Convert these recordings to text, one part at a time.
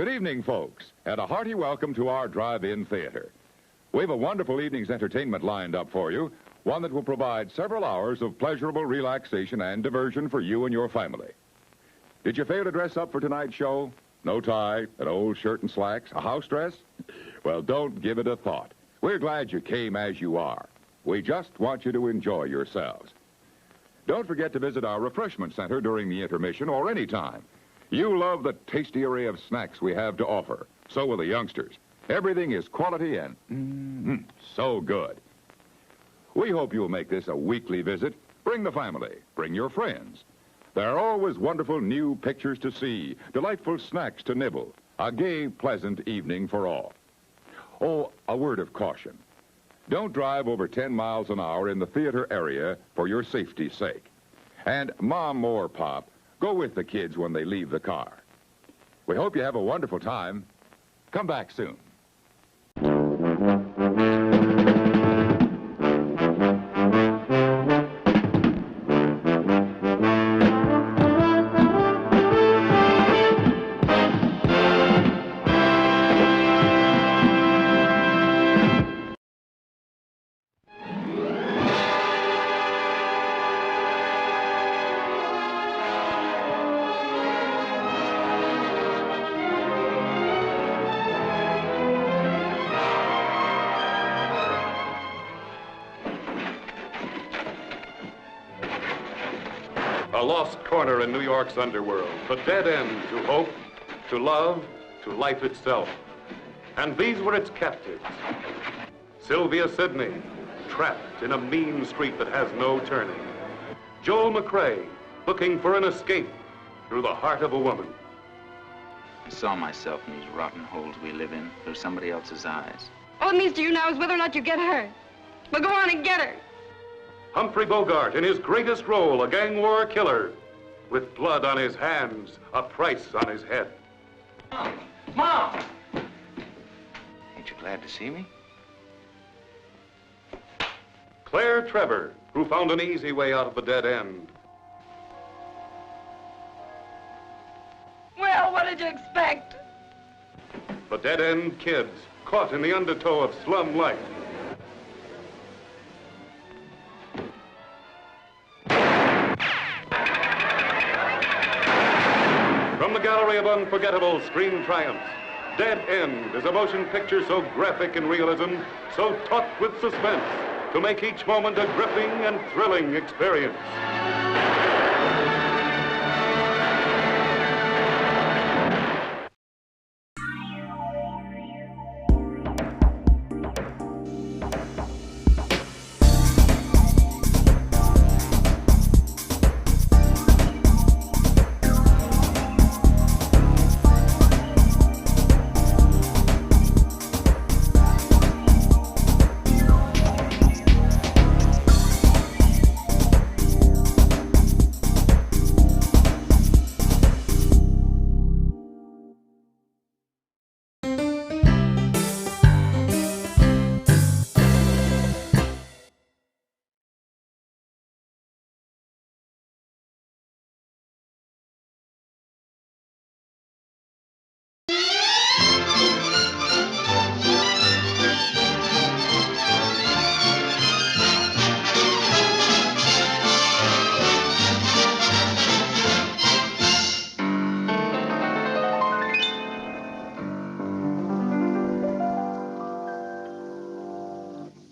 Good evening, folks, and a hearty welcome to our drive-in theater. We have a wonderful evening's entertainment lined up for you, one that will provide several hours of pleasurable relaxation and diversion for you and your family. Did you fail to dress up for tonight's show? No tie, an old shirt and slacks, a house dress? Well, don't give it a thought. We're glad you came as you are. We just want you to enjoy yourselves. Don't forget to visit our refreshment center during the intermission or any time. You love the tasty array of snacks we have to offer. So will the youngsters. Everything is quality and so good. We hope you'll make this a weekly visit. Bring the family. Bring your friends. There are always wonderful new pictures to see, delightful snacks to nibble, a gay, pleasant evening for all. Oh, a word of caution. Don't drive over 10 miles an hour in the theater area for your safety's sake. And Mom or Pop, go with the kids when they leave the car. We hope you have a wonderful time. Come back soon. A lost corner in New York's underworld, the dead end to hope, to love, to life itself. And these were its captives. Sylvia Sidney, trapped in a mean street that has no turning. Joel McCrae, looking for an escape through the heart of a woman. I saw myself in these rotten holes we live in through somebody else's eyes. All it means to you now is whether or not you get her. Well, go on and get her. Humphrey Bogart in his greatest role, a gang war killer, with blood on his hands, a price on his head. Mom! Ain't you glad to see me? Claire Trevor, who found an easy way out of the dead end. Well, what did you expect? The dead end kids, caught in the undertow of slum life. From the gallery of unforgettable screen triumphs, Dead End is a motion picture so graphic in realism, so taut with suspense, to make each moment a gripping and thrilling experience.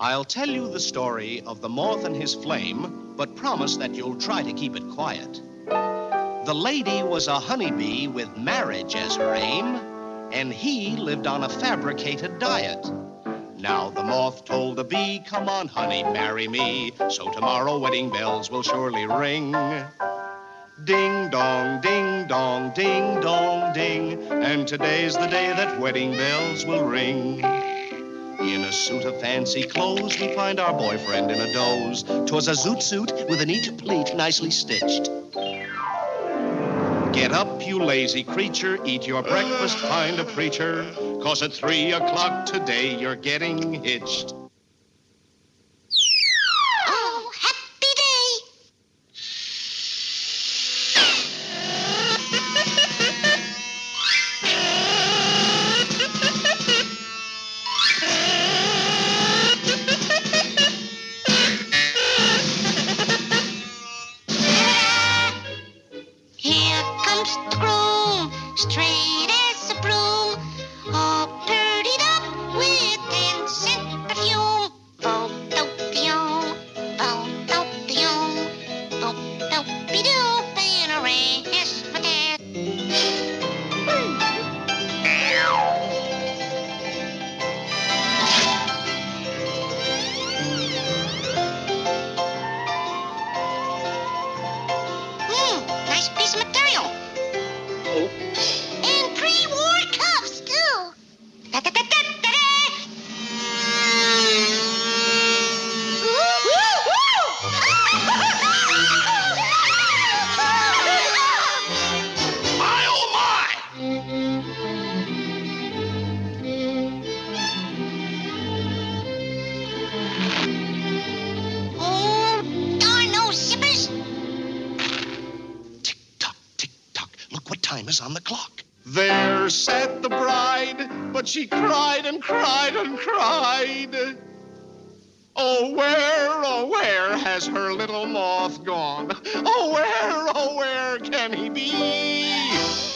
I'll tell you the story of the moth and his flame, but promise that you'll try to keep it quiet. The lady was a honeybee with marriage as her aim, and he lived on a fabricated diet. Now the moth told the bee, come on, honey, marry me, so tomorrow wedding bells will surely ring. Ding dong, ding dong, ding dong, ding, and today's the day that wedding bells will ring. In a suit of fancy clothes, we find our boyfriend in a doze. 'Twas a zoot suit with a neat pleat nicely stitched. Get up, you lazy creature, eat your breakfast, find a preacher, 'cause at 3 o'clock today you're getting hitched. Oh, happy day! comes the groom, straight as a broom, all purdied up with instant perfume. Bo-do-be-doo, bo-do-be-doo, bo-do-be-doo, and a rash-a-tat. Nice piece of material. And pre-war cuffs, too. Da-da-da-da-da-da. My, oh, my! Oh, darn those zippers. Tick-tock, tick-tock. Look what time is on the clock. There sat the bride, but she cried and cried and cried. Oh, where has her little moth gone? Oh, where can he be?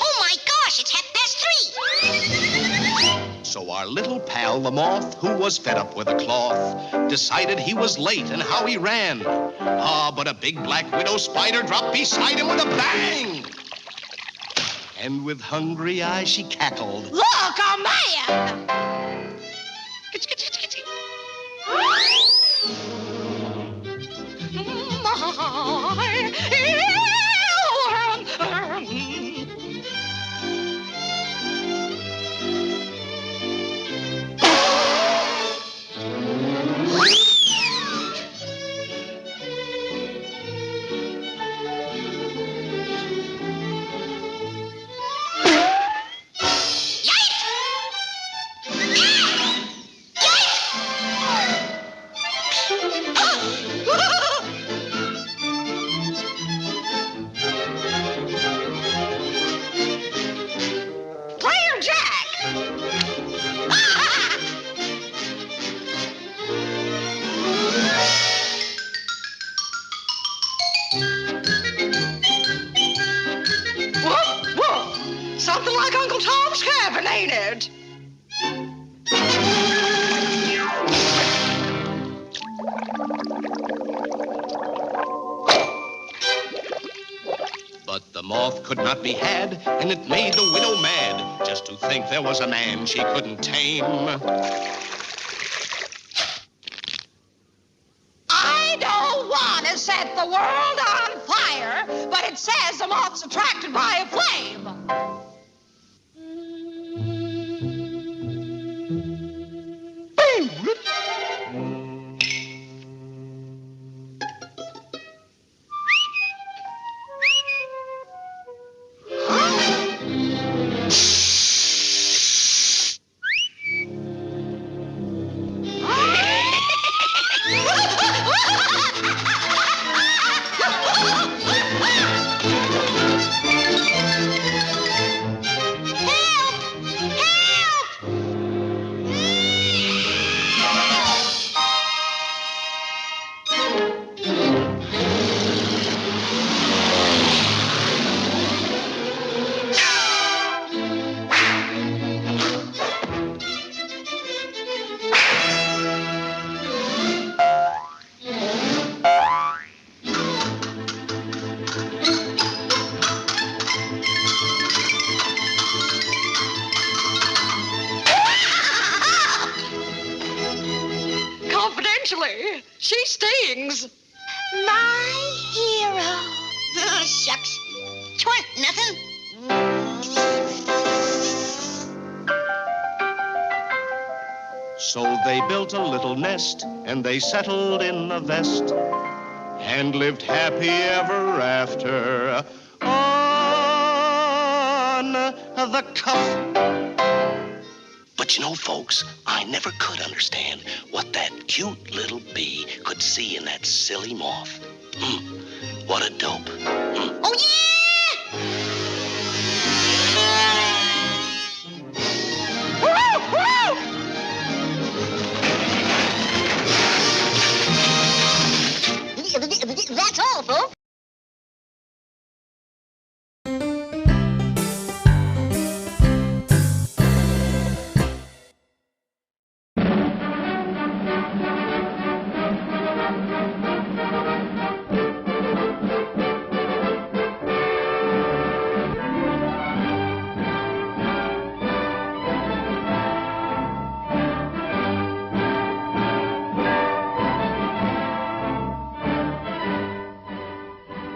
Oh, my gosh, it's 3:30. So our little pal, the moth, who was fed up with the cloth, decided he was late and how he ran. But a big black widow spider dropped beside him with a bang. And with hungry eyes, she cackled. Look, a man! Player Jack! Whoop, whoop! Something like Uncle Tom's Cabin, ain't it? But the moth could not be had, and it made the widow mad, just to think there was a man she couldn't tame. I don't want to set the world on fire, but it says the moth's attracted by a flame. Confidentially, she stings. My hero. Oh, shucks. 'Twan't nothing. So they built a little nest, and they settled in the vest, and lived happy ever after on the cuff. But you know, folks, I never could understand what that cute little bee could see in that silly moth. What a dope. Oh, yeah! Woo! Woo! That's all, folks.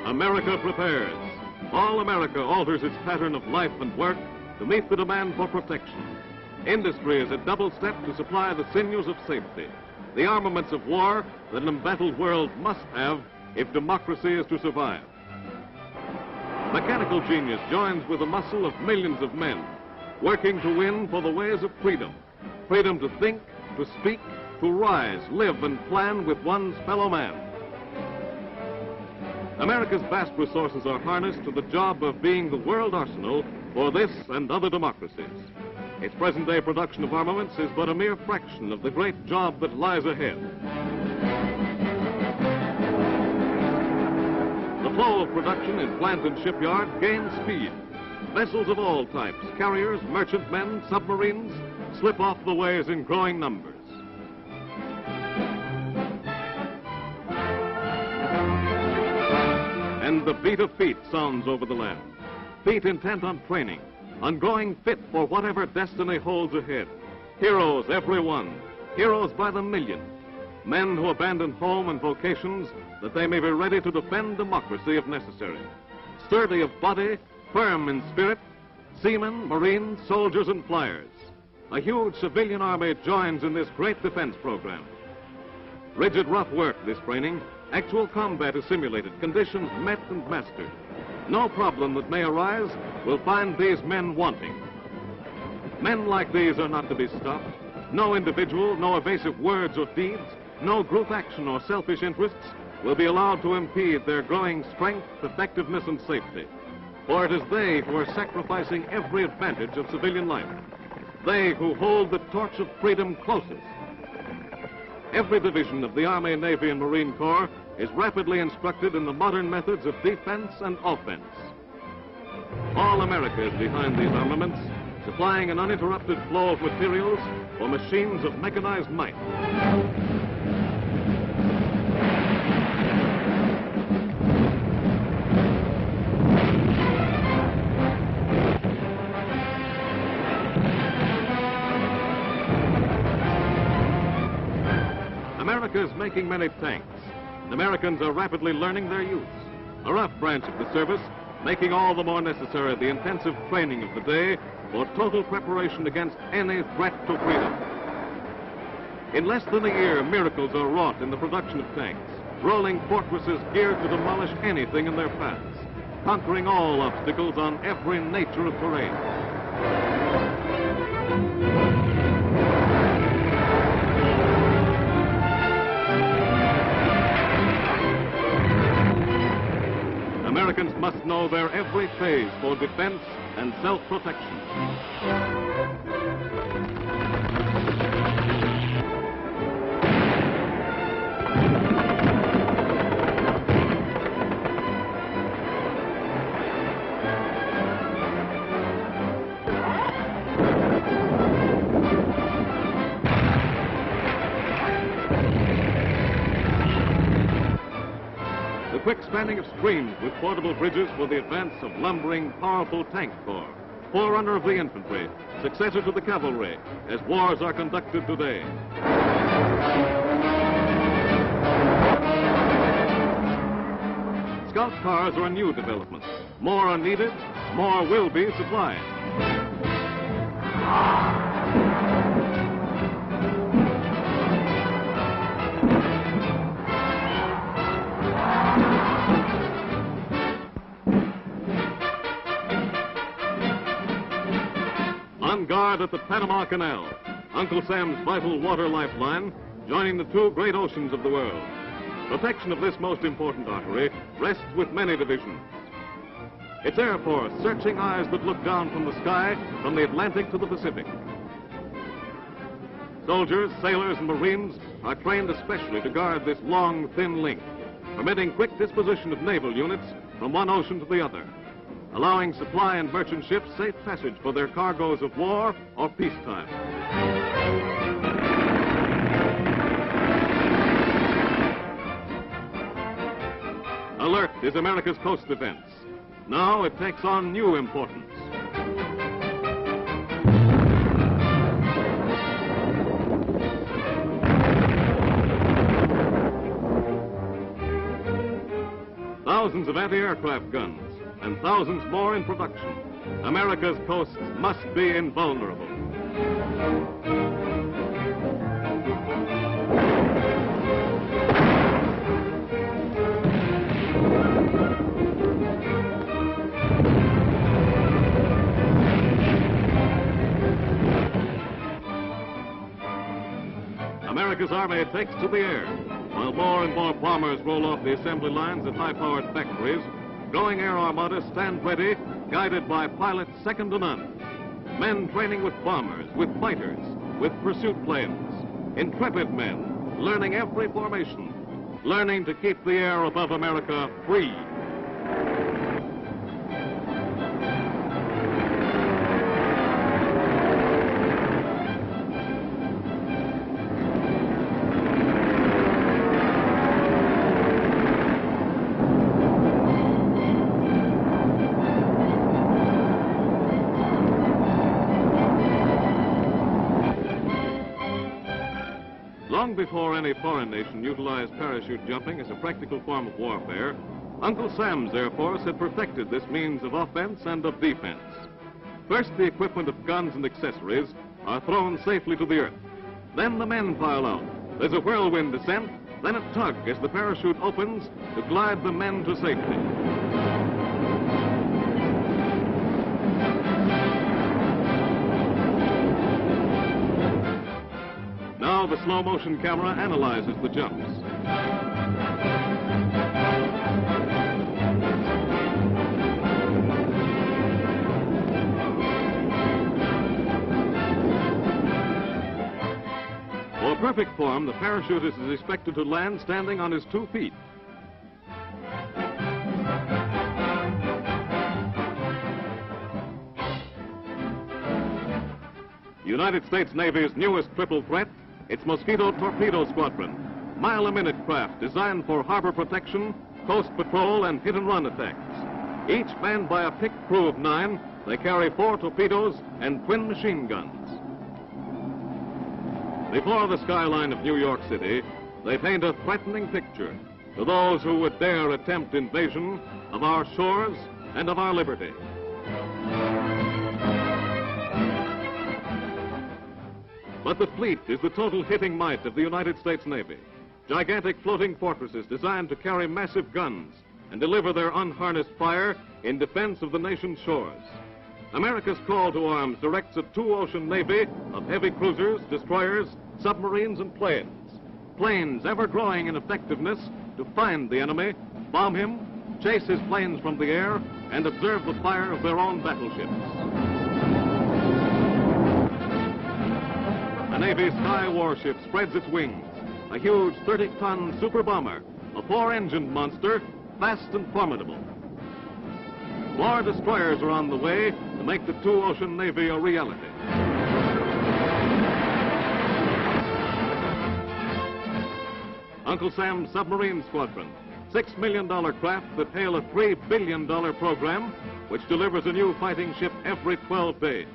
America prepares. All America alters its pattern of life and work to meet the demand for protection. Industry is a double step to supply the sinews of safety, the armaments of war that an embattled world must have if democracy is to survive. Mechanical genius joins with the muscle of millions of men, working to win for the ways of freedom. Freedom to think, to speak, to rise, live, and plan with one's fellow man. America's vast resources are harnessed to the job of being the world arsenal for this and other democracies. Its present-day production of armaments is but a mere fraction of the great job that lies ahead. The flow of production in plant and shipyard gains speed. Vessels of all types, carriers, merchantmen, submarines, slip off the ways in growing numbers. And the beat of feet sounds over the land. Feet intent on training, on growing fit for whatever destiny holds ahead. Heroes, every one. Heroes by the million. Men who abandon home and vocations that they may be ready to defend democracy if necessary. Sturdy of body, firm in spirit, seamen, marines, soldiers, and flyers. A huge civilian army joins in this great defense program. Rigid, rough work, this training. Actual combat is simulated, conditions met and mastered. No problem that may arise will find these men wanting. Men like these are not to be stopped. No individual, no evasive words or deeds, no group action or selfish interests will be allowed to impede their growing strength, effectiveness, and safety. For it is they who are sacrificing every advantage of civilian life. They who hold the torch of freedom closest. Every division of the Army, Navy, and Marine Corps is rapidly instructed in the modern methods of defense and offense. All America is behind these armaments, supplying an uninterrupted flow of materials for machines of mechanized might. America is making many tanks. The Americans are rapidly learning their use. A rough branch of the service, making all the more necessary the intensive training of the day for total preparation against any threat to freedom. In less than a year, miracles are wrought in the production of tanks, rolling fortresses geared to demolish anything in their paths, conquering all obstacles on every nature of terrain. Americans must know their every phase for defense and self-protection. The quick spanning of streams with portable bridges for the advance of lumbering, powerful tank corps, forerunner of the infantry, successor to the cavalry, as wars are conducted today. Scout cars are a new development. More are needed, more will be supplied. On guard at the Panama Canal, Uncle Sam's vital water lifeline, joining the two great oceans of the world. Protection of this most important artery rests with many divisions. Its Air Force, searching eyes that look down from the sky, from the Atlantic to the Pacific. Soldiers, sailors, and Marines are trained especially to guard this long, thin link, permitting quick disposition of naval units from one ocean to the other, allowing supply and merchant ships safe passage for their cargoes of war or peacetime. Alert is America's coast defense. Now it takes on new importance. thousands of anti-aircraft guns, and thousands more in production, America's coasts must be invulnerable. America's Army takes to the air, while more and more bombers roll off the assembly lines at high-powered factories. Growing air armadas stand ready, guided by pilots second to none. Men training with bombers, with fighters, with pursuit planes. Intrepid men, learning every formation, learning to keep the air above America free. Long before any foreign nation utilized parachute jumping as a practical form of warfare, Uncle Sam's Air Force had perfected this means of offense and of defense. First, the equipment of guns and accessories are thrown safely to the earth. Then the men pile out. There's a whirlwind descent, then a tug as the parachute opens to glide the men to safety. Now the slow-motion camera analyzes the jumps. For perfect form, the parachutist is expected to land standing on his 2 feet. The United States Navy's newest triple threat, its Mosquito Torpedo Squadron, mile-a-minute craft designed for harbor protection, coast patrol, and hit-and-run attacks. Each manned by a picked crew of 9, they carry 4 torpedoes and twin machine guns. Before the skyline of New York City, they paint a threatening picture to those who would dare attempt invasion of our shores and of our liberty. But the fleet is the total hitting might of the United States Navy. Gigantic floating fortresses designed to carry massive guns and deliver their unharnessed fire in defense of the nation's shores. America's call to arms directs a 2-ocean navy of heavy cruisers, destroyers, submarines, and planes. Planes ever growing in effectiveness to find the enemy, bomb him, chase his planes from the air, and observe the fire of their own battleships. The Navy's Nigh warship spreads its wings. A huge 30-ton super bomber, a 4-engined monster, fast and formidable. More destroyers are on the way to make the 2-ocean Navy a reality. Uncle Sam's Submarine Squadron, $6 million craft that hail a $3 billion program, which delivers a new fighting ship every 12 days.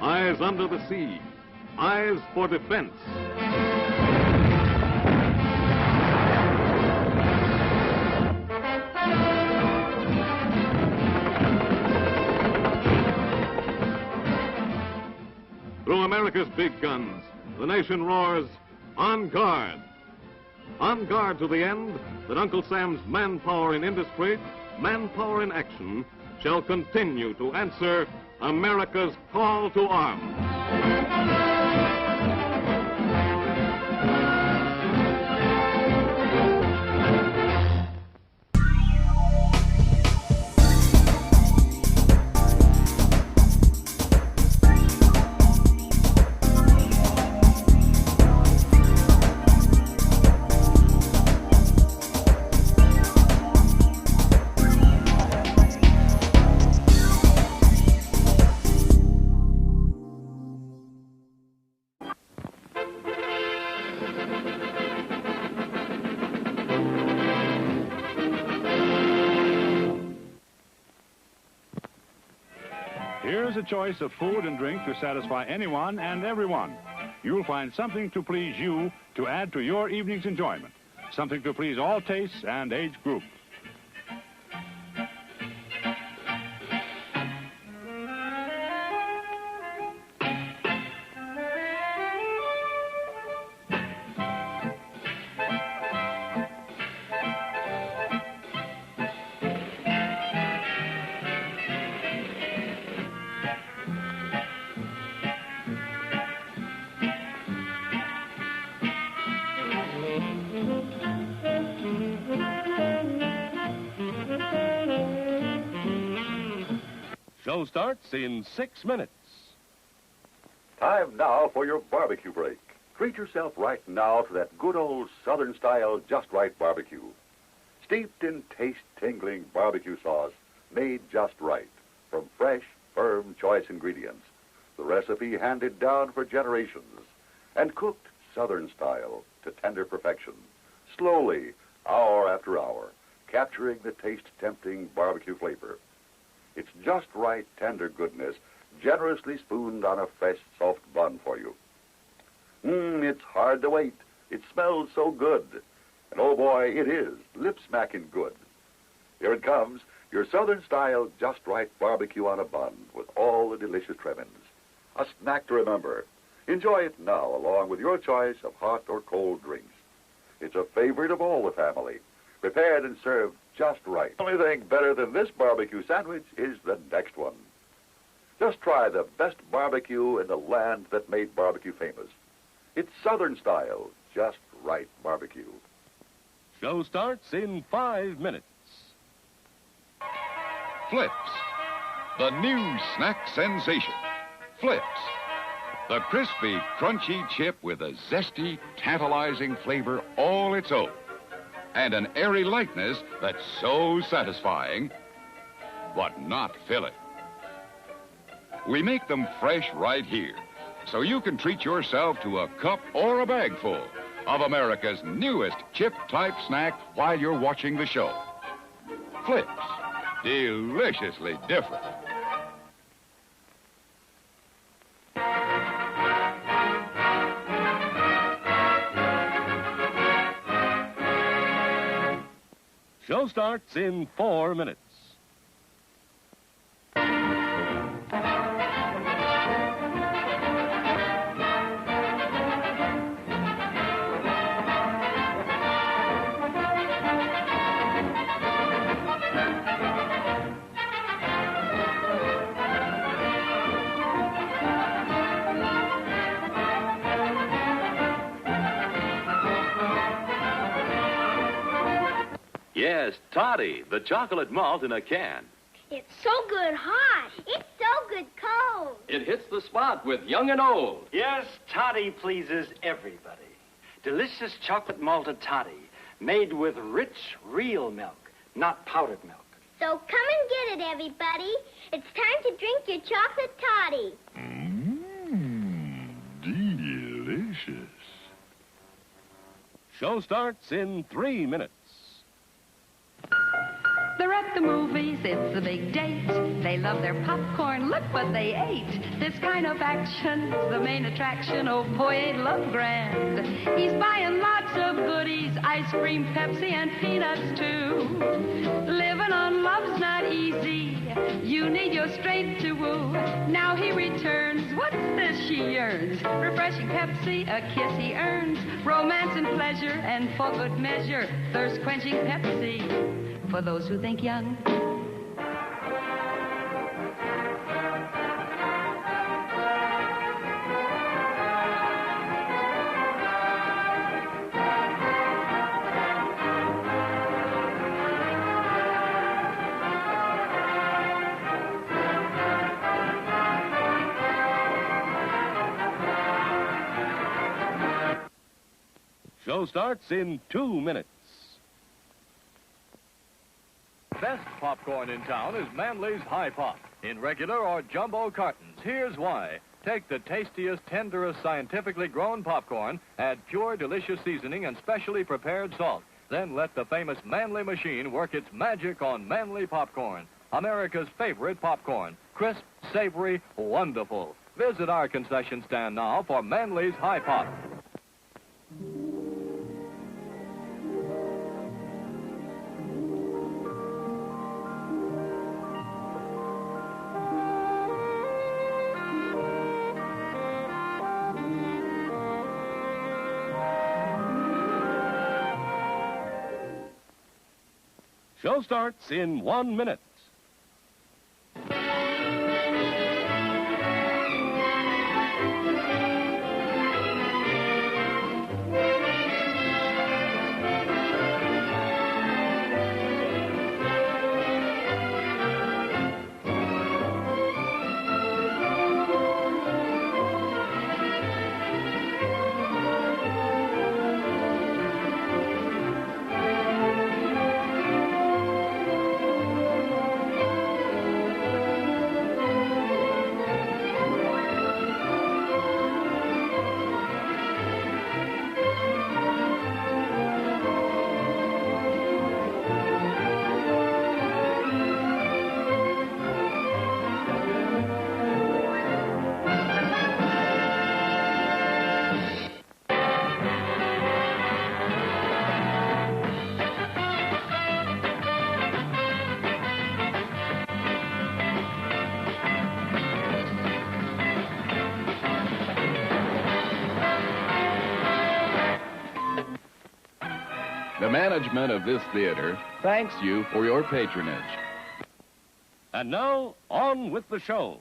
Eyes under the sea. Eyes for defense. Through America's big guns, the nation roars, on guard. On guard to the end that Uncle Sam's manpower in industry, manpower in action, shall continue to answer America's call to arms. Here's a choice of food and drink to satisfy anyone and everyone. You'll find something to please you to add to your evening's enjoyment. Something to please all tastes and age groups. Show starts in 6 minutes. Time now for your barbecue break. Treat yourself right now to that good old Southern-style just right barbecue. Steeped in taste-tingling barbecue sauce, made just right from fresh, firm, choice ingredients. The recipe handed down for generations and cooked Southern-style to tender perfection. Slowly, hour after hour, capturing the taste-tempting barbecue flavor. It's just right tender goodness, generously spooned on a fresh, soft bun for you. It's hard to wait. It smells so good. And oh boy, it is, lip-smacking good. Here it comes, your Southern-style just right barbecue on a bun with all the delicious trimmings. A snack to remember. Enjoy it now along with your choice of hot or cold drinks. It's a favorite of all the family, prepared and served just right. The only thing better than this barbecue sandwich is the next one. Just try the best barbecue in the land that made barbecue famous. It's Southern-style, just right barbecue. Show starts in 5 minutes. Flips, the new snack sensation. Flips, the crispy, crunchy chip with a zesty, tantalizing flavor all its own, and an airy lightness that's so satisfying, but not filling. We make them fresh right here, so you can treat yourself to a cup or a bagful of America's newest chip-type snack while you're watching the show. Flips, deliciously different. Show starts in 4 minutes. Yes, Toddy, the chocolate malt in a can. It's so good hot. It's so good cold. It hits the spot with young and old. Yes, Toddy pleases everybody. Delicious chocolate malted toddy, made with rich, real milk, not powdered milk. So come and get it, everybody. It's time to drink your chocolate toddy. Delicious. Show starts in 3 minutes. They're at the movies, it's a big date. They love their popcorn, look what they ate. This kind of action's the main attraction. Oh boy, ain't love grand. He's buying lots of goodies, ice cream, Pepsi, and peanuts too. Living on love's not easy. You need your strength to woo. Now he returns, what's this she yearns? Refreshing Pepsi, a kiss he earns. Romance and pleasure, and for good measure, thirst-quenching Pepsi. For those who think young. Show starts in 2 minutes. Best popcorn in town is Manly's High Pop, in regular or jumbo cartons. Here's why. Take the tastiest, tenderest, scientifically grown popcorn, add pure, delicious seasoning and specially prepared salt. Then let the famous Manly machine work its magic on Manly popcorn, America's favorite popcorn. Crisp, savory, wonderful. Visit our concession stand now for Manly's High Pop. Show starts in 1 minute. The management of this theater thanks you for your patronage. And now, on with the show.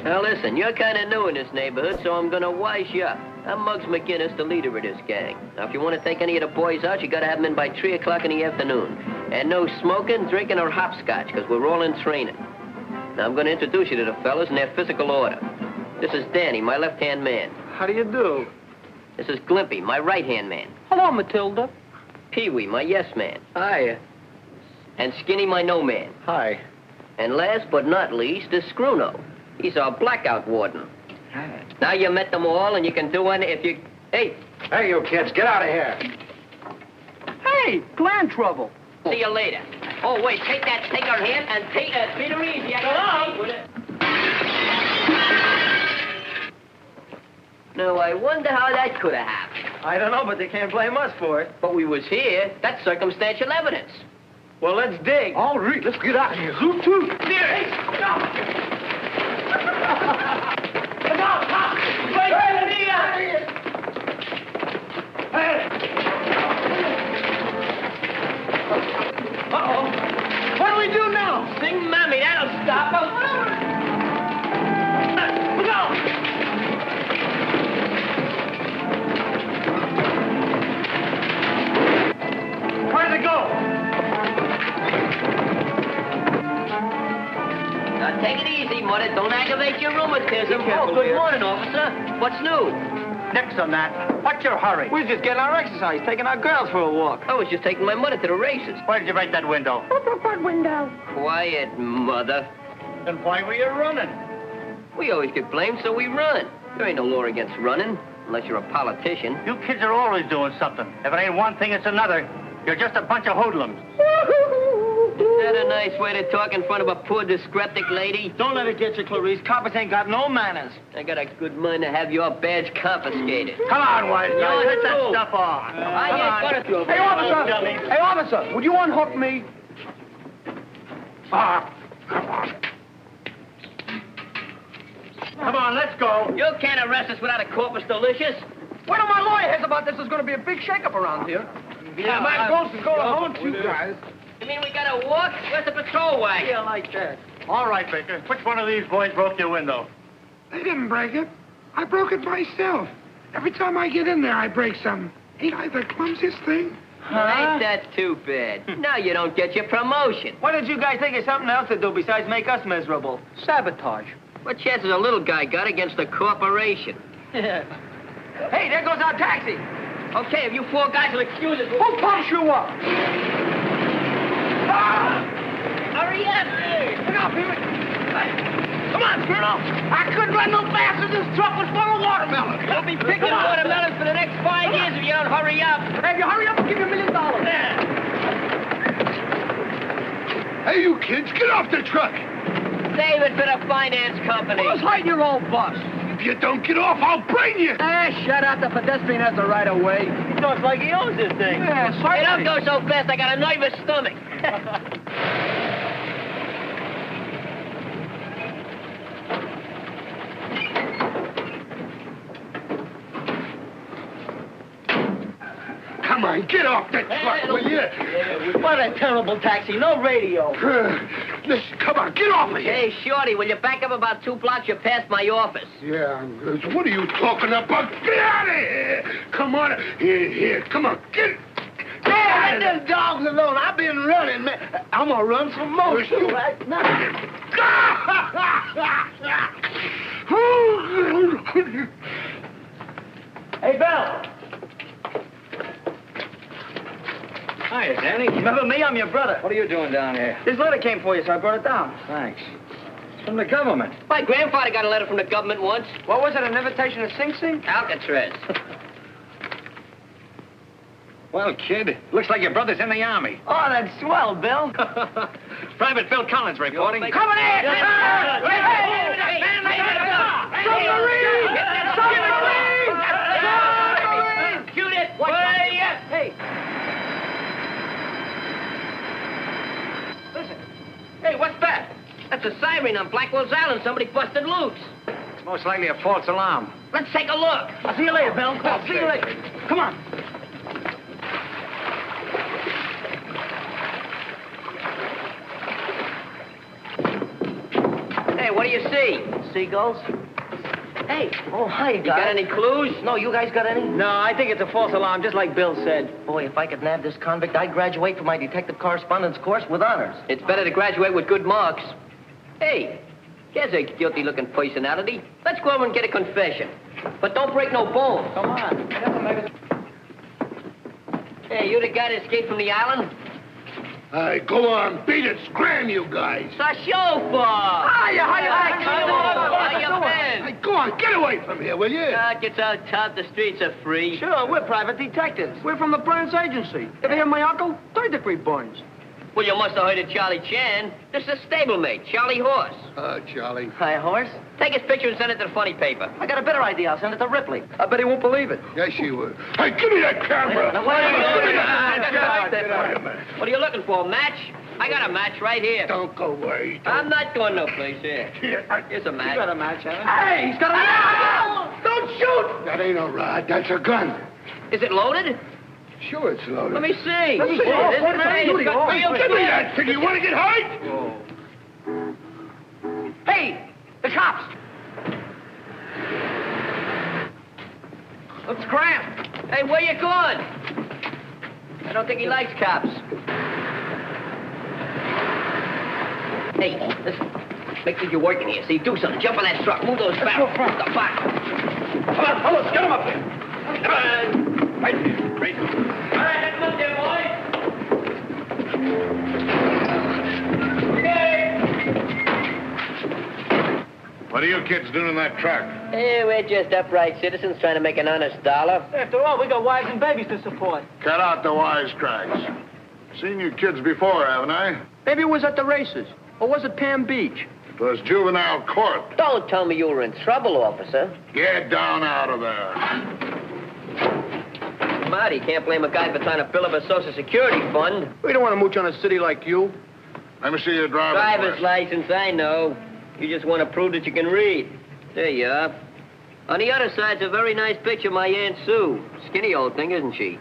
Now listen, you're kind of new in this neighborhood, so I'm gonna wise you up. I'm Muggs McGinnis, the leader of this gang. Now, if you want to take any of the boys out, you gotta have them in by 3 o'clock in the afternoon. And no smoking, drinking, or hopscotch, because we're all in training. Now, I'm gonna introduce you to the fellas in their physical order. This is Danny, my left-hand man. How do you do? This is Glimpy, my right-hand man. Hello, Matilda. Pee-wee, my yes man. Hi. And Skinny, my no man. Hi. And last but not least is Scruno. He's our blackout warden. Hi. Now you met them all, and you can do any if you... Hey! Hey, you kids, get out of here. Hey, gland trouble. See you later. Oh, wait, take her hand and treat her easy. Now, I wonder how that could have happened. I don't know, but they can't blame us for it. But we was here. That's circumstantial evidence. Well, let's dig. All right, let's get out of here. Zoot toot. Hey, stop! Uh-oh. What do we do now? Sing Mammy, that'll stop them. Look out! Where'd it go? Now, take it easy, Mother. Don't aggravate your rheumatism. Careful, Good dear. morning, officer. What's new? Nix on that. What's your hurry? We're just getting our exercise, taking our girls for a walk. I was just taking my mother to the races. Why did you break that window? What window? Quiet, Mother. Then why were you running? We always get blamed, so we run. There ain't no law against running, unless you're a politician. You kids are always doing something. If it ain't one thing, it's another. You're just a bunch of hoodlums. Is that a nice way to talk in front of a poor dyspeptic lady? Don't let it get you, Clarice. Coppers ain't got no manners. I got a good mind to have your badge confiscated. Come on, white guy. Let that stuff off. Hey, officer! Hey, officer! Would you unhook me? Come on. Come on, let's go. You can't arrest us without a corpus delicious. What do my lawyer hears about this? There's going to be a big shakeup around here. Yeah, my ghost is going to haunt you guys. You mean we gotta walk? Where's the patrol wagon? Yeah, like that. All right, Baker. Which one of these boys broke your window? They didn't break it. I broke it myself. Every time I get in there, I break something. Ain't I the clumsiest thing? Ain't that too bad? Now you don't get your promotion. Why did you guys think of something else to do besides make us miserable? Sabotage. What chance has a little guy got against a corporation? Hey, there goes our taxi. Okay, if you four guys will excuse us... Who pumps you up? Hurry up! Look out, Pee-wee. Come on, Colonel. I couldn't run no faster. This truck was full of watermelons. You'll be picking watermelons for the next 5 years if you don't hurry up. Hey, if you hurry up, I'll give you $1 million. Hey, you kids, get off the truck. Save it for the finance company. Who's hiding your old bus? If you don't get off, I'll brain you. Shut up. The pedestrian has the right of way. He talks like he owns this thing. Yeah, Hey, don't go so fast. I got a nervous stomach. Come on, get off the truck, will you? What a terrible taxi. No radio. Listen, come on, get off of here. Hey, Shorty, will you back up about 2 blocks? You're past my office. Yeah, what are you talking about? Get out of here. Come on. Here, come on, get Let them dogs alone. I've been running, man. I'm going to run some more right now. Hey, Bill. Hiya, Danny. Remember me? I'm your brother. What are you doing down here? This letter came for you, so I brought it down. Thanks. It's from the government. My grandfather got a letter from the government once. What was it, an invitation to Sing Sing? Alcatraz. Well, kid, looks like your brother's in the Army. Oh, that's swell, Bill. Private Phil Collins reporting. Come in here! Submarine! Shoot it! Hey! Listen. Hey, what's that? That's a siren on Blackwell's Island. Somebody busted loose. It's most likely a false alarm. Let's take a look. I'll see you later, Bill. I'll see you later. Come on. Hey, what do you see? Seagulls. Hey. Oh, hi, guys. You got any clues? No, you guys got any? No, I think it's a false alarm, just like Bill said. Boy, if I could nab this convict, I'd graduate from my detective correspondence course with honors. It's better to graduate with good marks. Hey, here's a guilty-looking personality. Let's go over and get a confession. But don't break no bones. Come on. Hey, you the guy that escaped from the island? Go on, beat it. Scram, you guys. It's a chauffeur. Hiya. Come on. How you been? Hey, go on, get away from here, will you? It's out tough. The streets are free. Sure, we're private detectives. We're from the Burns Agency. Ever hear of my uncle? 3rd-degree burns. Well, you must have heard of Charlie Chan. This is a stablemate, Charlie Horse. Charlie. Hi, Horse. Take his picture and send it to the funny paper. I got a better idea. I'll send it to Ripley. I bet he won't believe it. Yes, he will. Hey, give me that camera. Now, What are you looking for, a match? I got a match right here. Don't go away. I'm not going no place here. Here's a match. You got a match, haven't you? Hey, he's got a rod. Don't shoot. That ain't a rod. That's a gun. Is it loaded? Sure, it's loaded. Let me see. Let me see. This What is thing it? has got real Give me flair. that thing. You want to get hurt? Hey, the cops. Looks cramped. Hey, where you going? I don't think he likes cops. Hey, listen. Make sure you're working here. See, do something. Jump on that truck. Move those barrels. The back. Come on, fellas, get him up there. Come on. Right. All right, come up there, boys. Okay. What are you kids doing in that truck? Hey, we're just upright citizens trying to make an honest dollar. After all, we got wives and babies to support. Cut out the wisecracks. Seen you kids before, haven't I? Maybe it was at the races. Or was it Palm Beach? It was juvenile court. Don't tell me you were in trouble, officer. Get down out of there. Marty, can't blame a guy for trying to fill up a Social Security fund. We don't want to mooch on a city like you. Let me see your driver's license, I know. You just want to prove that you can read. There you are. On the other side's a very nice picture of my Aunt Sue. Skinny old thing, isn't she?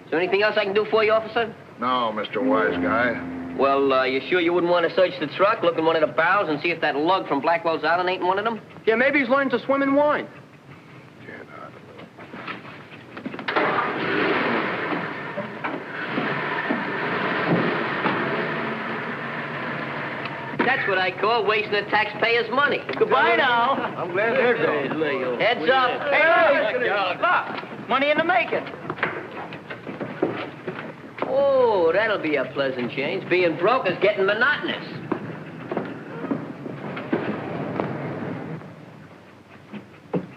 Is there anything else I can do for you, officer? No, Mr. Wise Guy. Well, you sure you wouldn't want to search the truck, look in one of the barrels, and see if that lug from Blackwell's Island ain't in one of them? Yeah, maybe he's learning to swim in wine. That's what I call wasting the taxpayers' money. Goodbye now. I'm glad they're gone. Heads up. Hey, look, money in the making. Oh, that'll be a pleasant change. Being broke is getting monotonous.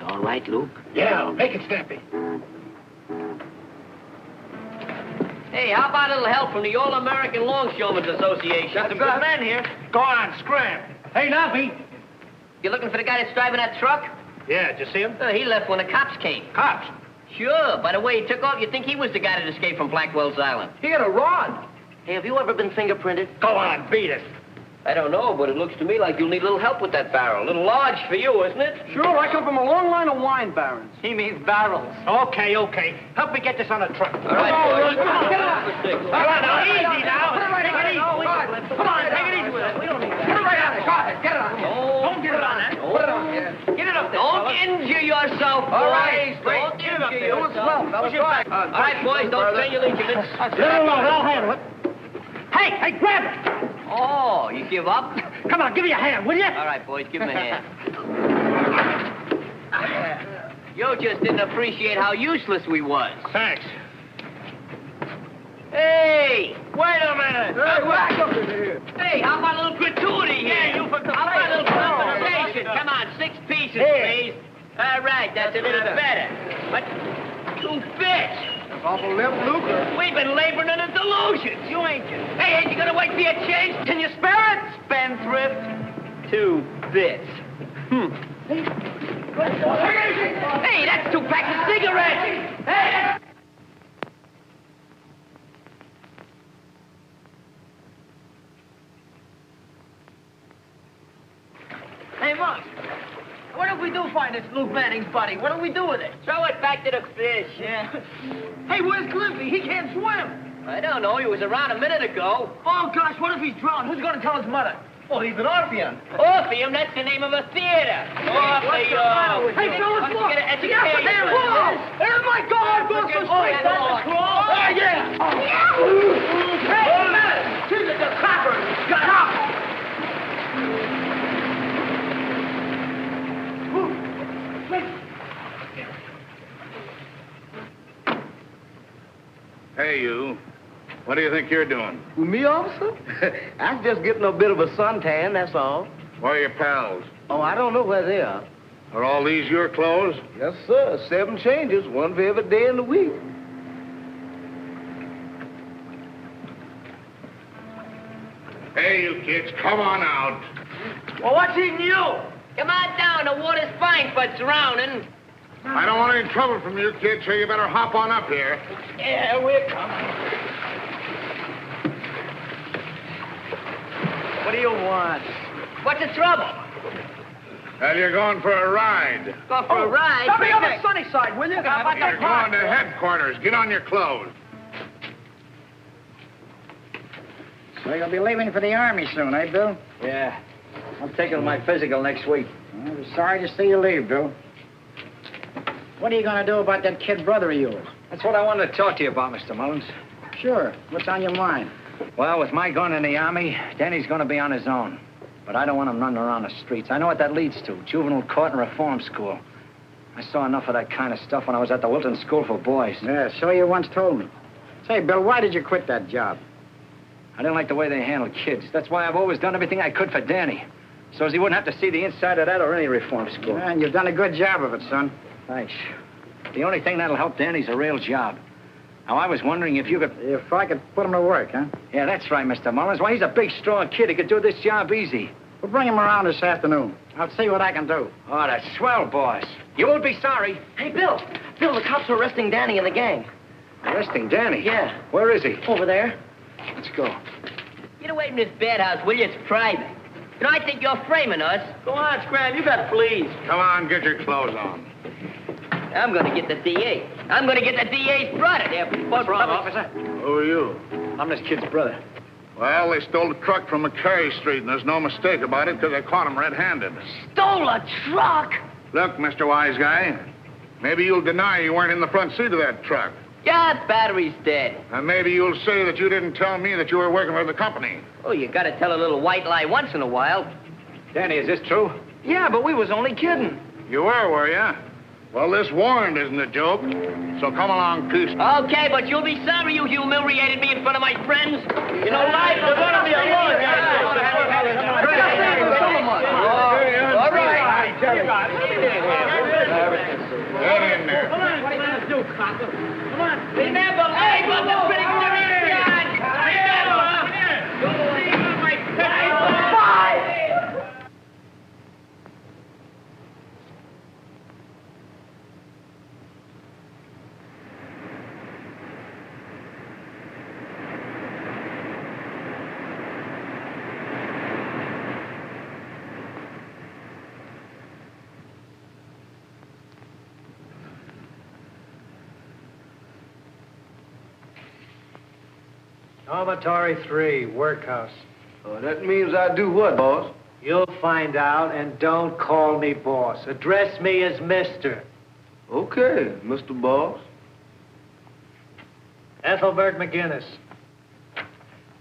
All right, Luke? Yeah, make it snappy. Hey, how about a little help from the All-American Longshoremen's Association? Got some good men here. Go on, scram. Hey, Nappy. You looking for the guy that's driving that truck? Yeah, did you see him? He left when the cops came. Cops? Sure. By the way he took off, you'd think he was the guy that escaped from Blackwell's Island. He had a rod. Hey, have you ever been fingerprinted? Go on, beat it. I don't know, but it looks to me like you'll need a little help with that barrel. A little large for you, isn't it? Sure, I come from a long line of wine barons. He means barrels. Okay. Help me get this on the truck. All right, boys. Come on, get on. All right, now, easy now. Put it right Take it easy. Come on, take it easy with it. We don't need that. Put it right on it. Go ahead, get it on. Don't get it on that. Put it on here. Get it up there. Don't injure yourself, boys. All right, Don't get it up injure there. It was yourself. well. That was right. All right, boys, don't strain your ligaments. I'll handle it. Hey, grab it. Oh, you give up? Come on, give me a hand, will you? All right, boys, give him a hand. You just didn't appreciate how useless we was. Thanks. Hey! Wait a minute. Back up in here. Hey, how about a little gratuity here? Yeah, you put the How about a little compensation? Come on, 6 pieces, please. All right, that's a little better. But 2 bits. Awful limp lucre. We've been laboring in a delusion. You ain't you? Hey, ain't you gonna wait for your change? Can you spare it? Spendthrift. 2 bits. Hey, that's 2 packs of cigarettes. Hey, that's... Hey, Mom. What if we do find this Luke Manning's body? What do we do with it? Throw it back to the fish. Yeah. Hey, where's Glimpsy? He can't swim. I don't know. He was around a minute ago. Oh, gosh, what if he's drowned? Who's going to tell his mother? Oh, he's an Orpheum. Orpheum? That's the name of a theater. Orpheum. Hey, fellas, look. Get an Yeah, education. whoa! Oh, my God, go so straight. That's a crawl. Oh, yeah. Hey, wait a minute. Jesus, the copper. Got up. Hey, you. What do you think you're doing? Who, me, officer? I'm just getting a bit of a suntan, that's all. Where are your pals? Oh, I don't know where they are. Are all these your clothes? Yes, sir. 7 changes, one for every day in the week. Hey, you kids, come on out. Well, what's eating you? Come on down. The water's fine for drowning. I don't want any trouble from you kids, so you better hop on up here. Yeah, we're coming. What do you want? What's the trouble? Well, you're going for a ride. Go for a ride? Stop me on the sunny side, will you? How about You're going to headquarters. Get on your clothes. So you'll be leaving for the Army soon, eh, Bill? Yeah. I'm taking my physical next week. I'm sorry to see you leave, Bill. What are you going to do about that kid brother of yours? That's what I wanted to talk to you about, Mr. Mullins. Sure. What's on your mind? Well, with my gun in the Army, Danny's going to be on his own. But I don't want him running around the streets. I know what that leads to. Juvenile Court and Reform School. I saw enough of that kind of stuff when I was at the Wilton School for Boys. Yeah, so you once told me. Say, Bill, why did you quit that job? I didn't like the way they handled kids. That's why I've always done everything I could for Danny. So as he wouldn't have to see the inside of that or any reform school. Yeah, and you've done a good job of it, son. Thanks. The only thing that'll help Danny's a real job. Now, I was wondering if you could... If I could put him to work, huh? Yeah, that's right, Mr. Mullins. Why, he's a big, strong kid. He could do this job easy. We'll bring him around this afternoon. I'll see what I can do. Oh, that's swell, boss. You won't be sorry. Hey, Bill. Bill, the cops are arresting Danny and the gang. Arresting Danny? Yeah. Where is he? Over there. Let's go. Get away from this bad house, will you? It's private. You know, I think you're framing us. Go on, Scram. You got fleas. Come on, get your clothes on. I'm going to get the DA. I'm going to get the DA's brother there. What's wrong, officer? Who are you? I'm this kid's brother. Well, they stole a truck from McCary Street, and there's no mistake about it because they caught him red-handed. Stole a truck? Look, Mr. Wise Guy, maybe you'll deny you weren't in the front seat of that truck. Yeah, battery's dead. And maybe you'll say that you didn't tell me that you were working for the company. Oh, you got to tell a little white lie once in a while. Danny, is this true? Yeah, but we was only kidding. You were you? Well, this warrant isn't a joke, so come along, peace. Okay, but you'll be sorry you humiliated me in front of my friends. You know, life is going to be a long All right. Get in there. Come on, what are you going to do, Cocker? Come on. Remember, hey, but the big Dormitory 3, workhouse. Oh, that means I do what, boss? You'll find out, and don't call me boss. Address me as Mister. Okay, Mr. Boss. Ethelbert McGinnis.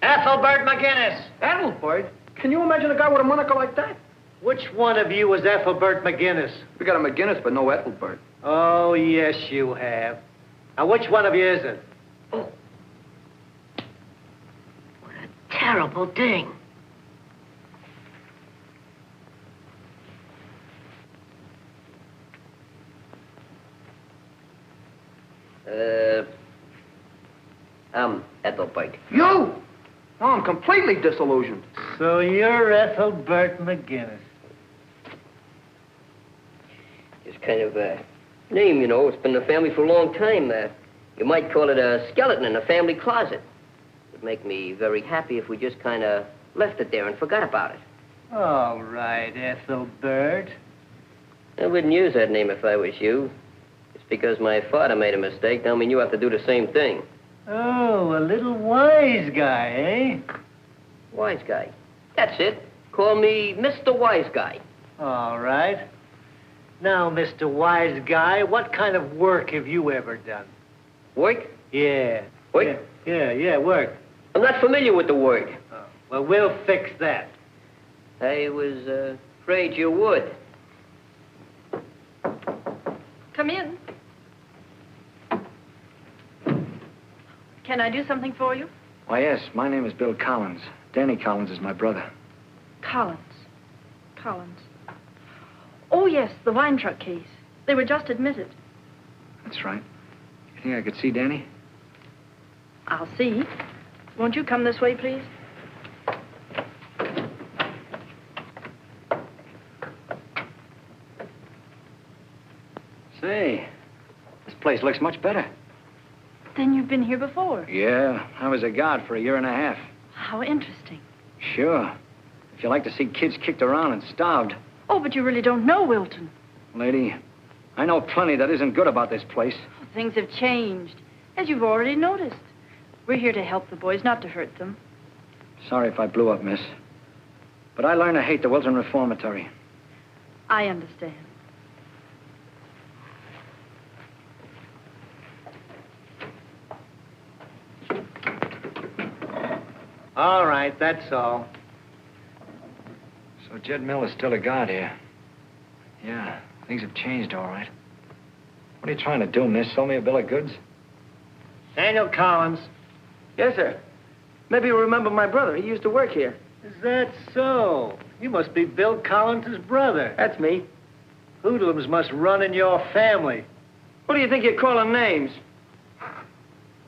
Ethelbert McGinnis! Ethelbert? Can you imagine a guy with a moniker like that? Which one of you is Ethelbert McGinnis? We got a McGinnis, but no Ethelbert. Oh, yes, you have. Now, which one of you is it? Terrible thing. I'm Ethelbert. You? Oh, I'm completely disillusioned. So you're Ethelbert McGinnis. It's kind of a name, you know. It's been in the family for a long time. You might call it a skeleton in a family closet. It'd make me very happy if we just kind of left it there and forgot about it. All right, Ethelbert. I wouldn't use that name if I was you. It's because my father made a mistake. Don't mean you have to do the same thing. Oh, a little wise guy, eh? Wise guy. That's it. Call me Mr. Wise Guy. All right. Now, Mr. Wise Guy, what kind of work have you ever done? Work? Yeah. Work? Yeah, work. I'm not familiar with the word. Oh, well, we'll fix that. I was afraid you would. Come in. Can I do something for you? Why, yes. My name is Bill Collins. Danny Collins is my brother. Collins. Oh, yes, the wine truck case. They were just admitted. That's right. You think I could see Danny? I'll see. Won't you come this way, please? Say, this place looks much better. Then you've been here before. Yeah, I was a guard for a year and a half. How interesting. Sure. If you like to see kids kicked around and starved. Oh, but you really don't know Wilton. Lady, I know plenty that isn't good about this place. Oh, things have changed, as you've already noticed. We're here to help the boys, not to hurt them. Sorry if I blew up, miss. But I learned to hate the Wilton Reformatory. I understand. All right, that's all. So Jed Miller's still a guard here. Yeah, things have changed, all right. What are you trying to do, miss? Sell me a bill of goods? Daniel Collins. Yes, sir. Maybe you remember my brother. He used to work here. Is that so? You must be Bill Collins' brother. That's me. Hoodlums must run in your family. What do you think you're calling names?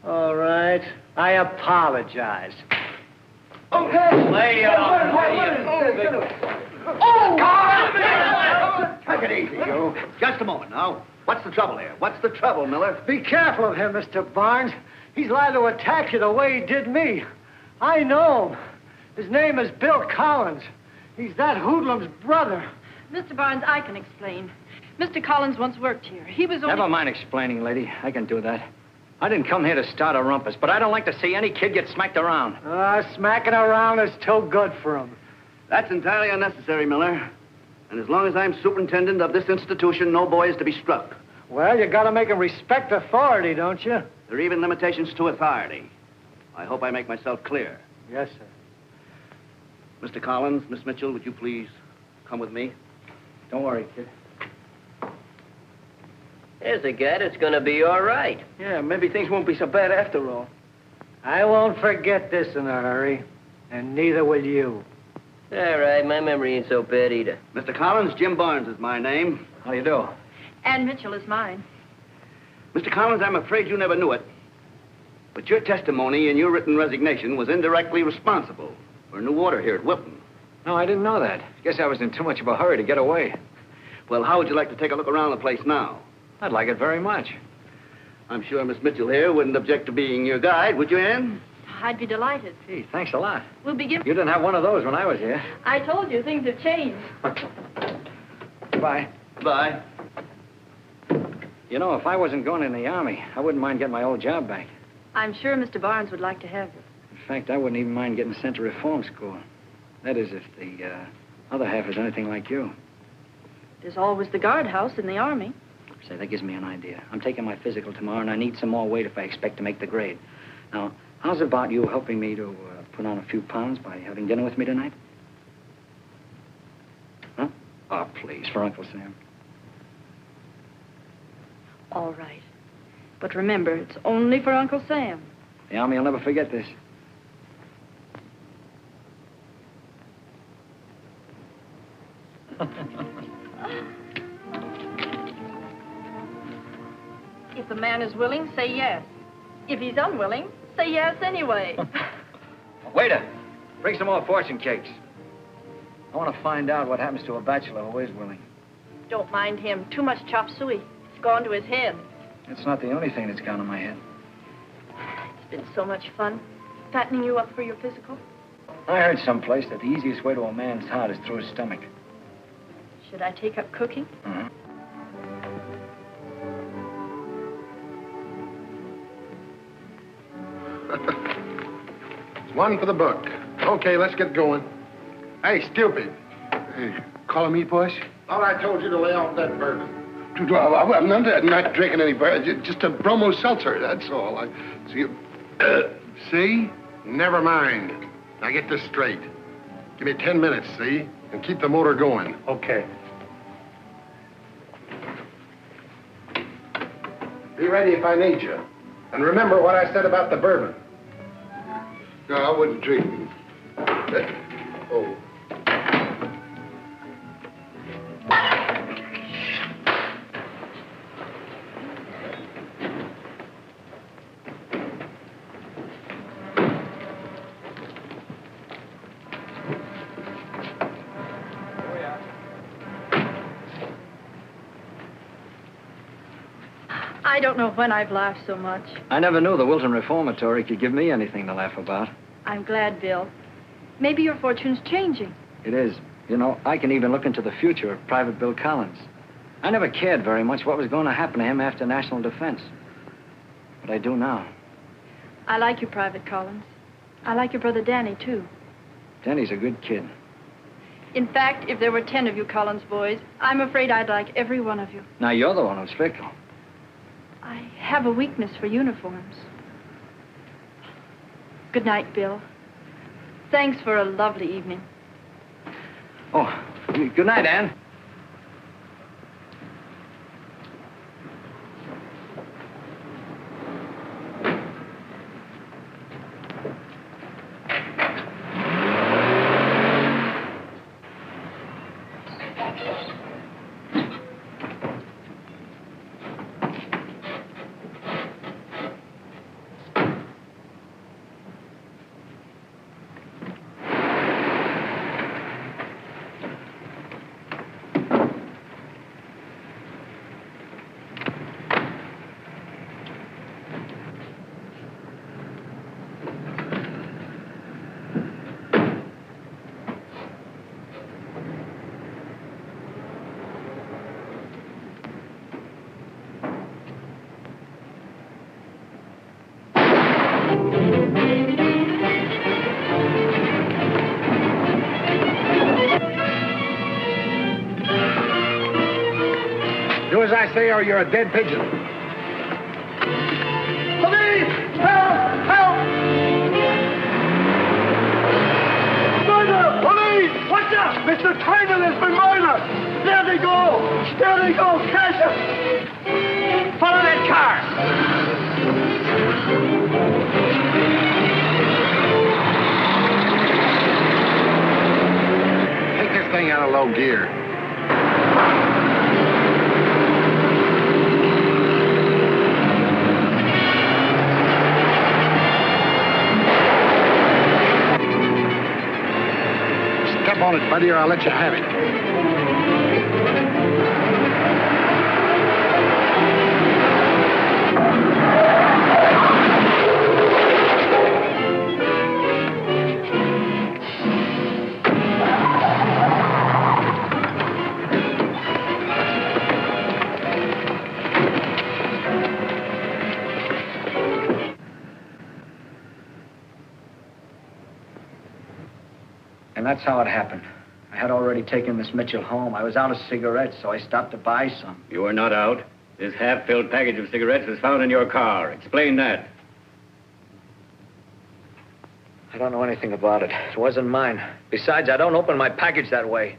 All right. I apologize. Okay. Lay Take it easy, you. Just a moment now. What's the trouble here? What's the trouble, Miller? Be careful of him, Mr. Barnes. He's liable to attack you the way he did me. I know him. His name is Bill Collins. He's that hoodlum's brother. Mr. Barnes, I can explain. Mr. Collins once worked here. He was only... Never mind explaining, lady. I can do that. I didn't come here to start a rumpus, but I don't like to see any kid get smacked around. Smacking around is too good for him. That's entirely unnecessary, Miller. And as long as I'm superintendent of this institution, no boy is to be struck. Well, you gotta make him respect authority, don't you? There are even limitations to authority. I hope I make myself clear. Yes, sir. Mr. Collins, Miss Mitchell, would you please come with me? Don't worry, kid. There's a guy that's gonna be all right. Yeah, maybe things won't be so bad after all. I won't forget this in a hurry, and neither will you. All right, my memory ain't so bad either. Mr. Collins, Jim Barnes is my name. How you do? Ann Mitchell is mine. Mr. Collins, I'm afraid you never knew it, but your testimony in your written resignation was indirectly responsible for new order here at Wilton. No, I didn't know that. Guess I was in too much of a hurry to get away. Well, how would you like to take a look around the place now? I'd like it very much. I'm sure Miss Mitchell here wouldn't object to being your guide, would you, Ann? I'd be delighted. Gee, thanks a lot. We'll begin... You didn't have one of those when I was here. I told you, things have changed. Goodbye. Bye. You know, if I wasn't going in the Army, I wouldn't mind getting my old job back. I'm sure Mr. Barnes would like to have you. In fact, I wouldn't even mind getting sent to reform school. That is, if the other half is anything like you. There's always the guardhouse in the Army. Say, that gives me an idea. I'm taking my physical tomorrow, and I need some more weight if I expect to make the grade. Now, how's about you helping me to put on a few pounds by having dinner with me tonight? Huh? Oh, please, for Uncle Sam. All right. But remember, it's only for Uncle Sam. The Army will never forget this. If the man is willing, say yes. If he's unwilling, say yes anyway. Waiter, bring some more fortune cakes. I want to find out what happens to a bachelor who is willing. Don't mind him. Too much chop suey. It's gone to his head. It's not the only thing that's gone to my head. It's been so much fun, fattening you up for your physical. I heard someplace that the easiest way to a man's heart is through his stomach. Should I take up cooking? Mm-hmm. It's one for the book. Okay, let's get going. Hey, stupid. Hey, calling me push? Thought I told you to lay off that bourbon. I'm not drinking any bourbon. Just a bromo seltzer, that's all. See? Never mind. Now get this straight. Give me 10 minutes, see? And keep the motor going. Okay. Be ready if I need you. And remember what I said about the bourbon. No, I wouldn't drink. Oh. I don't know when I've laughed so much. I never knew the Wilton Reformatory could give me anything to laugh about. I'm glad, Bill. Maybe your fortune's changing. It is. You know, I can even look into the future of Private Bill Collins. I never cared very much what was going to happen to him after national defense. But I do now. I like you, Private Collins. I like your brother Danny, too. Danny's a good kid. In fact, if there were 10 of you Collins boys, I'm afraid I'd like every one of you. Now, you're the one who's fickle. I have a weakness for uniforms. Good night, Bill. Thanks for a lovely evening. Oh, good night, Ann. or you're a dead pigeon. Police! Help! Help! Murder! Police! Watch out! Mr. Trainer has been murdered! There they go! There they go! Catch them! Follow that car! Take this thing out of low gear. Step on it, buddy, or I'll let you have it. And that's how it happened. I had already taken Miss Mitchell home. I was out of cigarettes, so I stopped to buy some. You were not out. This half-filled package of cigarettes was found in your car. Explain that. I don't know anything about it. It wasn't mine. Besides, I don't open my package that way.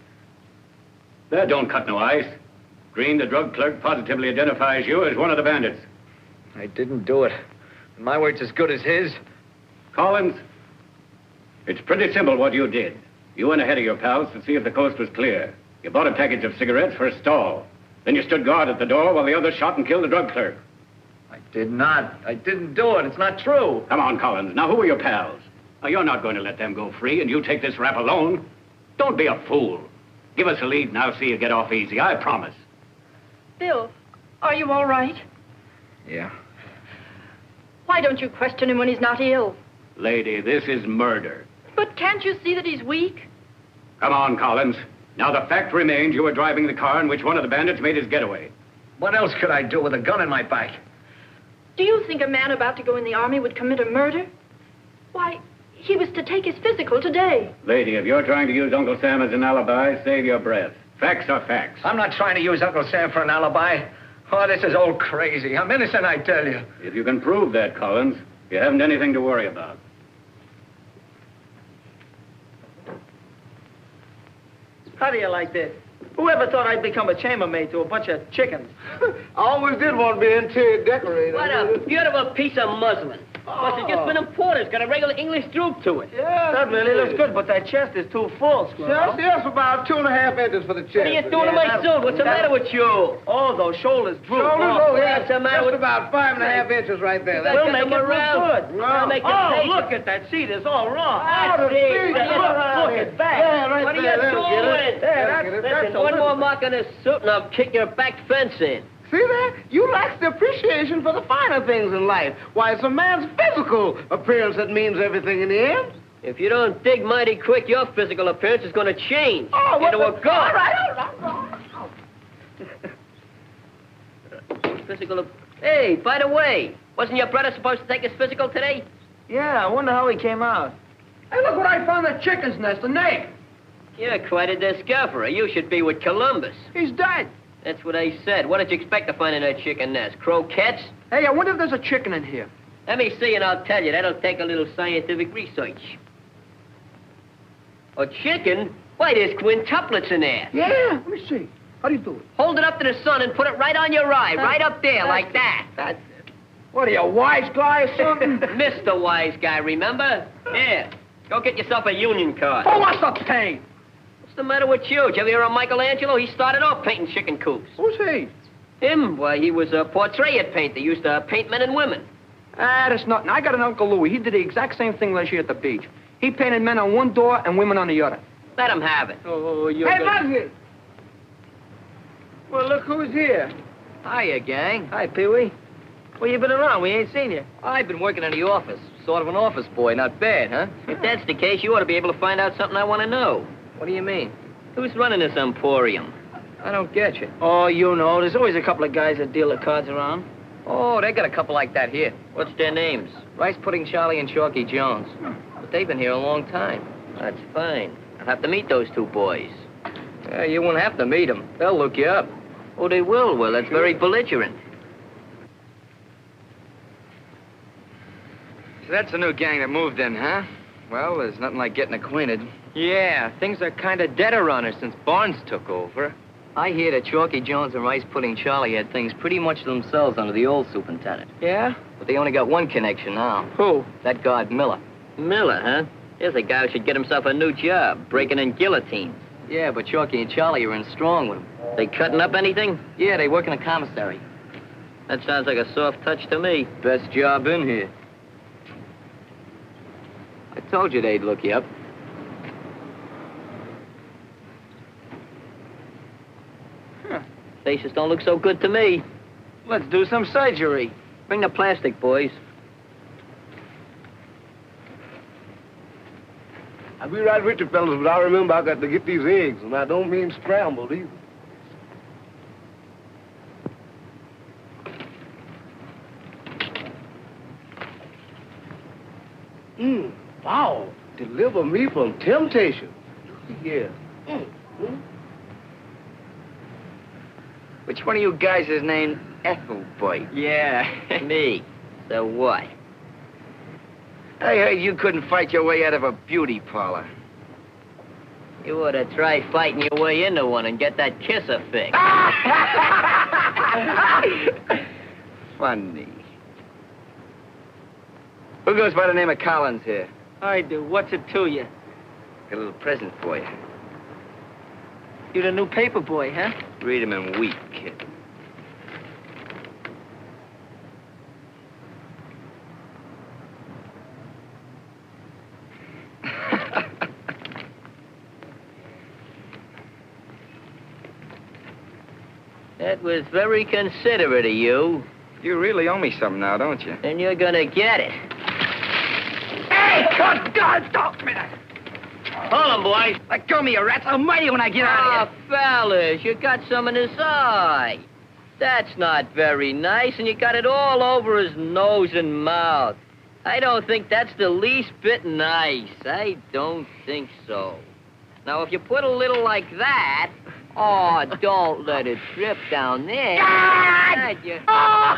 That don't cut no ice. Green, the drug clerk, positively identifies you as one of the bandits. I didn't do it. My word's as good as his. Collins, it's pretty simple what you did. You went ahead of your pals to see if the coast was clear. You bought a package of cigarettes for a stall. Then you stood guard at the door while the others shot and killed the drug clerk. I did not. I didn't do it. It's not true. Come on, Collins. Now, who are your pals? Now, you're not going to let them go free, and you take this rap alone. Don't be a fool. Give us a lead, and I'll see you get off easy. I promise. Bill, are you all right? Yeah. Why don't you question him when he's not ill? Lady, this is murder. But can't you see that he's weak? Come on, Collins. Now, the fact remains you were driving the car in which one of the bandits made his getaway. What else could I do with a gun in my back? Do you think a man about to go in the army would commit a murder? Why, he was to take his physical today. Lady, if you're trying to use Uncle Sam as an alibi, save your breath. Facts are facts. I'm not trying to use Uncle Sam for an alibi. Oh, this is all crazy. I'm innocent, I tell you. If you can prove that, Collins, you haven't anything to worry about. How do you like this? Whoever thought I'd become a chambermaid to a bunch of chickens? I always did want to be an interior decorator. What a beautiful piece of muslin. Must have just been imported. It's got a regular English droop to it. Yeah, that really looks good, but that chest is too full, Squirrel. Yes, about 2.5 inches for the chest. What are you doing to my suit? What's the matter with you? Oh, those shoulders droop. Shoulders? Oh, yeah. What's the matter with... about 5.5 inches right there. We'll make it look good. We'll make it Oh, look at that seat. It's all wrong. I see. Look at that. Yeah, right What are there. you doing? Listen, one more mark on this suit and I'll kick your back fence in. See that? You lack the appreciation for the finer things in life. Why, it's a man's physical appearance that means everything in the end. If you don't dig mighty quick, your physical appearance is going to change into a god. All right. Physical. Hey, by the way, wasn't your brother supposed to take his physical today? Yeah, I wonder how he came out. Hey, look what I found in the chicken's nest, a egg. You're quite a discoverer. You should be with Columbus. He's dead. That's what I said. What did you expect to find in that chicken nest? Croquettes? Hey, I wonder if there's a chicken in here. Let me see and I'll tell you. That'll take a little scientific research. A chicken? Why, there's quintuplets in there. Yeah, let me see. How do you do it? Hold it up to the sun and put it right on your eye, right up there, like that. That's it. What are you, a wise guy or something? Mr. Wise Guy, remember? Here, go get yourself a union card. Oh, what's the pain? What's the matter with you? Did you ever hear of Michelangelo? He started off painting chicken coops. Who's he? Him? Why, he was a portrait painter. He used to paint men and women. Ah, that's nothing. I got an Uncle Louie. He did the exact same thing last year at the beach. He painted men on one door and women on the other. Let him have it. Oh, you're Hey, good. Muggsy! Well, look who's here. Hiya, gang. Hi, Pee-wee. Well, you been around. We ain't seen you. I've been working in the office. Sort of an office boy. Not bad, huh? If that's the case, you ought to be able to find out something I want to know. What do you mean? Who's running this emporium? I don't get you. Oh, you know. There's always a couple of guys that deal the cards around. Oh, they got a couple like that here. What's their names? Rice Pudding Charlie and Chalky Jones. But they've been here a long time. That's fine. I'll have to meet those two boys. You won't have to meet them. They'll look you up. Oh, they will. Well, that's very belligerent. So that's the new gang that moved in, huh? Well, there's nothing like getting acquainted. Yeah, things are kind of dead around her since Barnes took over. I hear that Chalky Jones and Rice Pudding Charlie had things pretty much to themselves under the old superintendent. Yeah? But they only got one connection now. Who? That guard Miller. Miller, huh? There's a guy who should get himself a new job, breaking in guillotines. Yeah, but Chalky and Charlie are in strong with him. They cutting up anything? Yeah, they work in a commissary. That sounds like a soft touch to me. Best job in here. I told you they'd look you up. Huh. Faces don't look so good to me. Let's do some surgery. Bring the plastic, boys. I'll be right with you, fellas, but I remember I got to get these eggs, and I don't mean scrambled either. Wow. Deliver me from temptation. Yeah. Which one of you guys is named Ethelboy? Yeah, me. So what? I heard you couldn't fight your way out of a beauty parlor. You ought to try fighting your way into one and get that kisser fixed. Funny. Who goes by the name of Collins here? I do. What's it to you? Got a little present for you. You're the new paper boy, huh? Read 'em in wheat, kid. That was very considerate of you. You really owe me something now, don't you? And you're gonna get it. Hey, God, stop a minute! Hold on, boys. Let go of me, you rats. I'll maul you when I get out of here. Fellas, you got some in his eye. That's not very nice, and you got it all over his nose and mouth. I don't think that's the least bit nice. I don't think so. Now, if you put a little like that... Oh, don't let it drip down there. God! You... God!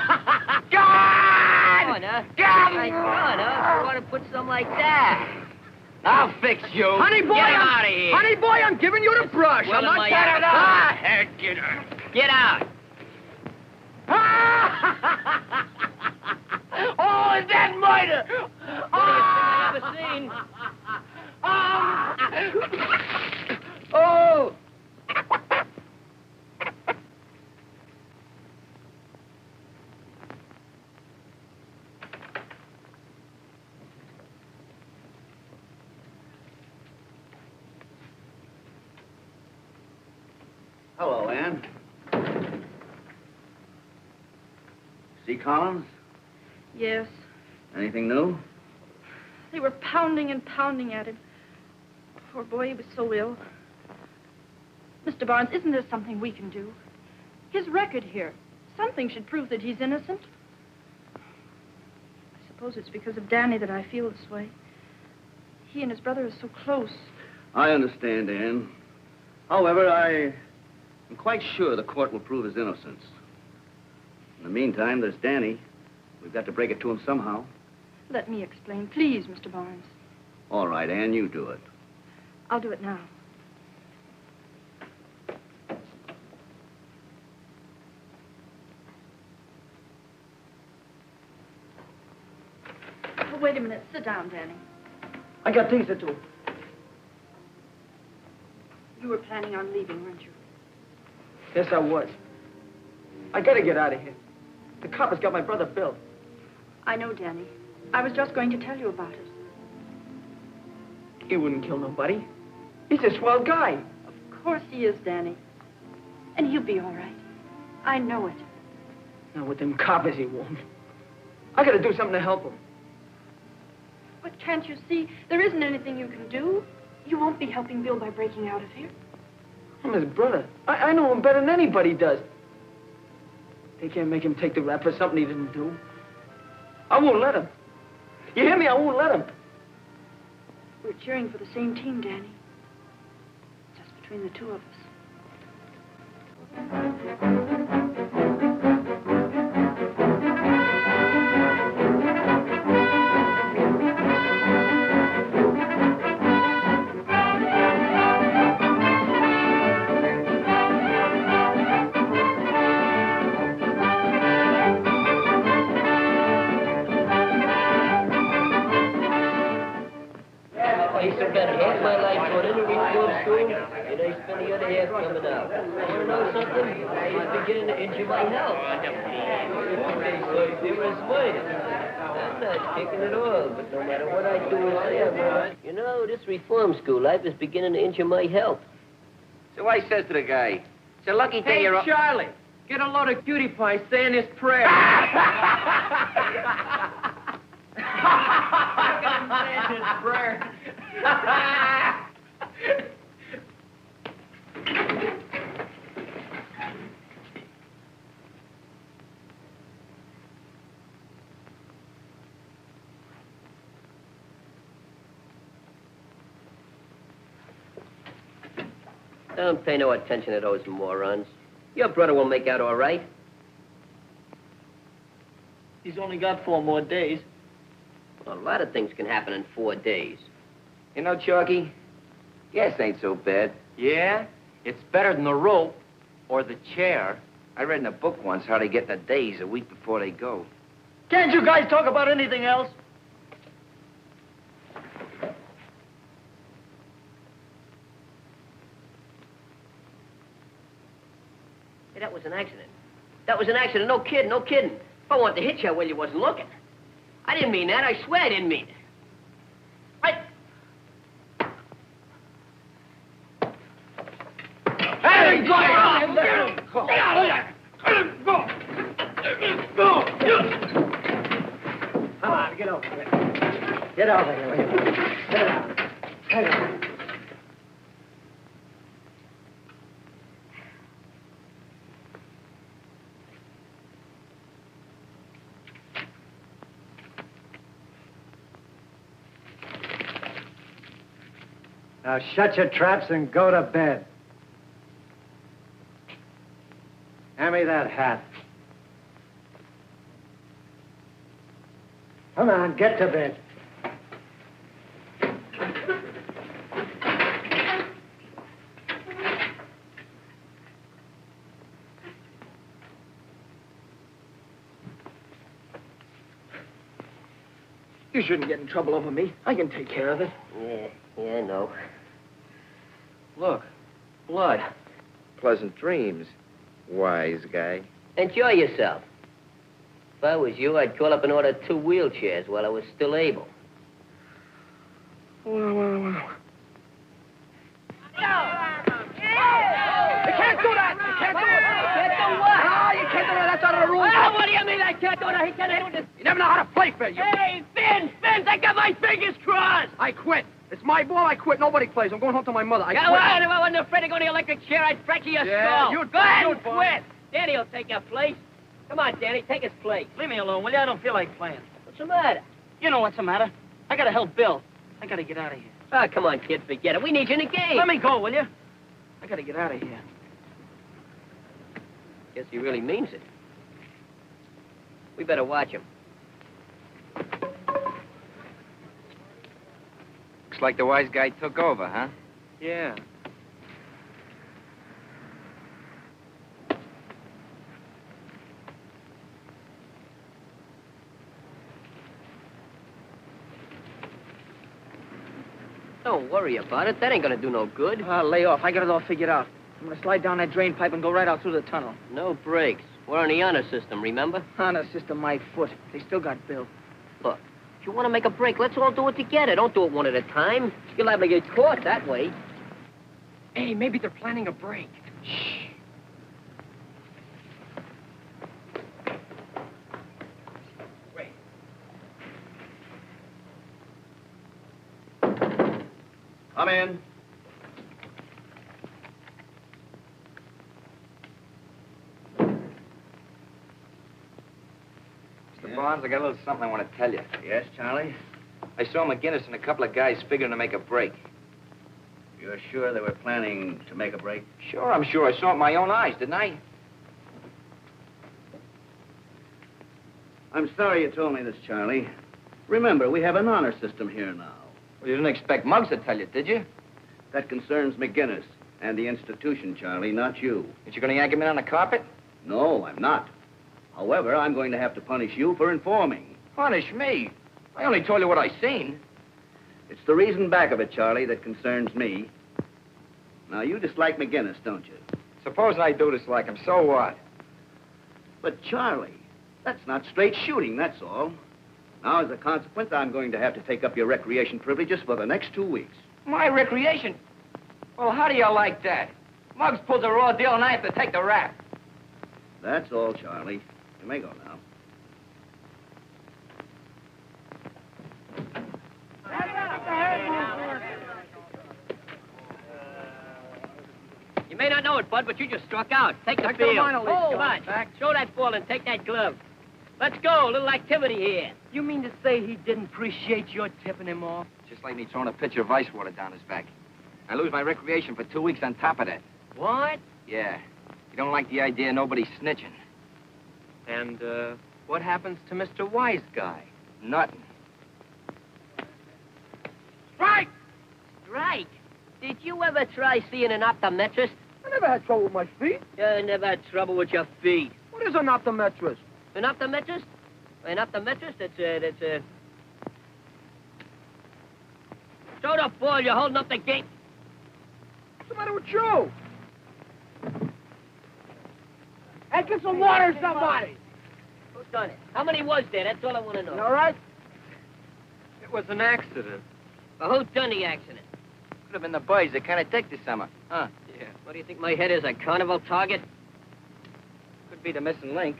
Come on, huh? God! Come on, huh? You want to put some like that. I'll fix you. Honey boy, get I'm out of here. Honey boy, I'm giving you the brush. Well, I'm not my getting appetite. Get out. Get out. Oh, is that murder? Funniest thing I've ever seen. Oh! Hello, Ann. See Collins? Yes. Anything new? They were pounding and pounding at him. Poor boy, he was so ill. Mr. Barnes, isn't there something we can do? His record here. Something should prove that he's innocent. I suppose it's because of Danny that I feel this way. He and his brother are so close. I understand, Ann. However, I am quite sure the court will prove his innocence. In the meantime, there's Danny. We've got to break it to him somehow. Let me explain, please, Mr. Barnes. All right, Ann, you do it. I'll do it now. Oh, wait a minute. Sit down, Danny. I got things to do. You were planning on leaving, weren't you? Yes, I was. I gotta get out of here. The coppers got my brother Bill. I know, Danny. I was just going to tell you about it. He wouldn't kill nobody. He's a swell guy. Of course he is, Danny. And he'll be all right. I know it. Now, with them coppers, he won't. I gotta do something to help him. But can't you see? There isn't anything you can do. You won't be helping Bill by breaking out of here. I'm his brother. I know him better than anybody does. They can't make him take the rap for something he didn't do. I won't let him. You hear me? I won't let him. We're cheering for the same team, Danny. Just between the two of us. I spent half my life going into reform school, and I spent the other half coming out. You want to know something? He's beginning to injure my health. They say they were smiling. I'm not kicking at all, but no matter what I do or say, I'm not. You know, this reform school life is beginning to injure my health. So I says to the guy, it's a lucky thing you're... Hey, Charlie, get a load of cutie pie saying this prayer. Saying this prayer. Don't pay no attention to those morons. Your brother will make out all right. He's only got 4 more days. Well, a lot of things can happen in 4 days. You know, Chalky, gas ain't so bad. Yeah? It's better than the rope or the chair. I read in a book once how they get the days a week before they go. Can't you guys talk about anything else? Hey, that was an accident. That was an accident. No kidding, no kidding. If I wanted to hit you, well, you wasn't looking. I didn't mean that. I swear I didn't mean it. Hey, go! Get out of here! Go! Come on, get over here. Get over here. Sit down. Sit down. Now shut your traps and go to bed. Hand me that hat. Come on, get to bed. You shouldn't get in trouble over me. I can take care of it. Yeah, I know. Look, blood. Pleasant dreams, wise guy. Enjoy yourself. If I was you, I'd call up and order 2 wheelchairs while I was still able. Wow. You can't do that! You can't do it! You can't do what? Ah, you can't do that! That's out of the rules! Oh, what do you mean I can't do that? He can't handle this. You never know how to play fair, you... Hey, Vince! I got my fingers crossed! I quit. It's my ball. I quit. Nobody plays. I'm going home to my mother. I quit. Go on. If I wasn't afraid of going to the electric chair, I'd fracture your skull. You'd go ahead you'd and quit. Danny will take your place. Come on, Danny. Take his place. Leave me alone, will you? I don't feel like playing. What's the matter? You know what's the matter. I gotta help Bill. I gotta get out of here. Ah, come on, kid. Forget it. We need you in the game. Let me go, will you? I gotta get out of here. Guess he really means it. We better watch him. Looks like the wise guy took over, huh? Yeah. Don't worry about it. That ain't gonna do no good. Lay off. I got it all figured out. I'm gonna slide down that drain pipe and go right out through the tunnel. No brakes. We're on the honor system, remember? Honor system, my foot. They still got Bill. Look, if you want to make a break, let's all do it together. Don't do it one at a time. You're liable to get caught that way. Hey, maybe they're planning a break. Shh. Come in. Mr. Barnes, I got a little something I want to tell you. Yes, Charlie? I saw McGinnis and a couple of guys figuring to make a break. You're sure they were planning to make a break? Sure, I'm sure. I saw it with my own eyes, didn't I? I'm sorry you told me this, Charlie. Remember, we have an honor system here now. Well, you didn't expect Muggs to tell you, did you? That concerns McGinnis and the institution, Charlie, not you. Aren't you going to yank him in on the carpet? No, I'm not. However, I'm going to have to punish you for informing. Punish me? I only told you what I seen. It's the reason back of it, Charlie, that concerns me. Now, you dislike McGinnis, don't you? Supposing I do dislike him, so what? But, Charlie, that's not straight shooting, that's all. Now, as a consequence, I'm going to have to take up your recreation privileges for the next 2 weeks. My recreation? Well, how do you like that? Muggs pulls a raw deal and I have to take the rap. That's all, Charlie. You may go now. You may not know it, Bud, but you just struck out. Take the field. Come on. Show that ball and take that glove. Let's go. A little activity here. You mean to say he didn't appreciate your tipping him off? Just like me throwing a pitcher of ice water down his back. I lose my recreation for 2 weeks on top of that. What? Yeah. You don't like the idea of nobody snitching. And, what happens to Mr. Wise Guy? Nothing. Strike! Strike? Did you ever try seeing an optometrist? I never had trouble with my feet. You never had trouble with your feet. What is an optometrist? An optometrist? An optometrist? That's a... Throw the ball. You're holding up the gate. What's the matter with you? Hey, get some water, somebody. Who's done it? How many was there? That's all I want to know. You all right? It was an accident. Well, who done the accident? Could have been the boys. They kind of take this summer. Huh? Yeah. What do you think my head is, a carnival target? Could be the missing link.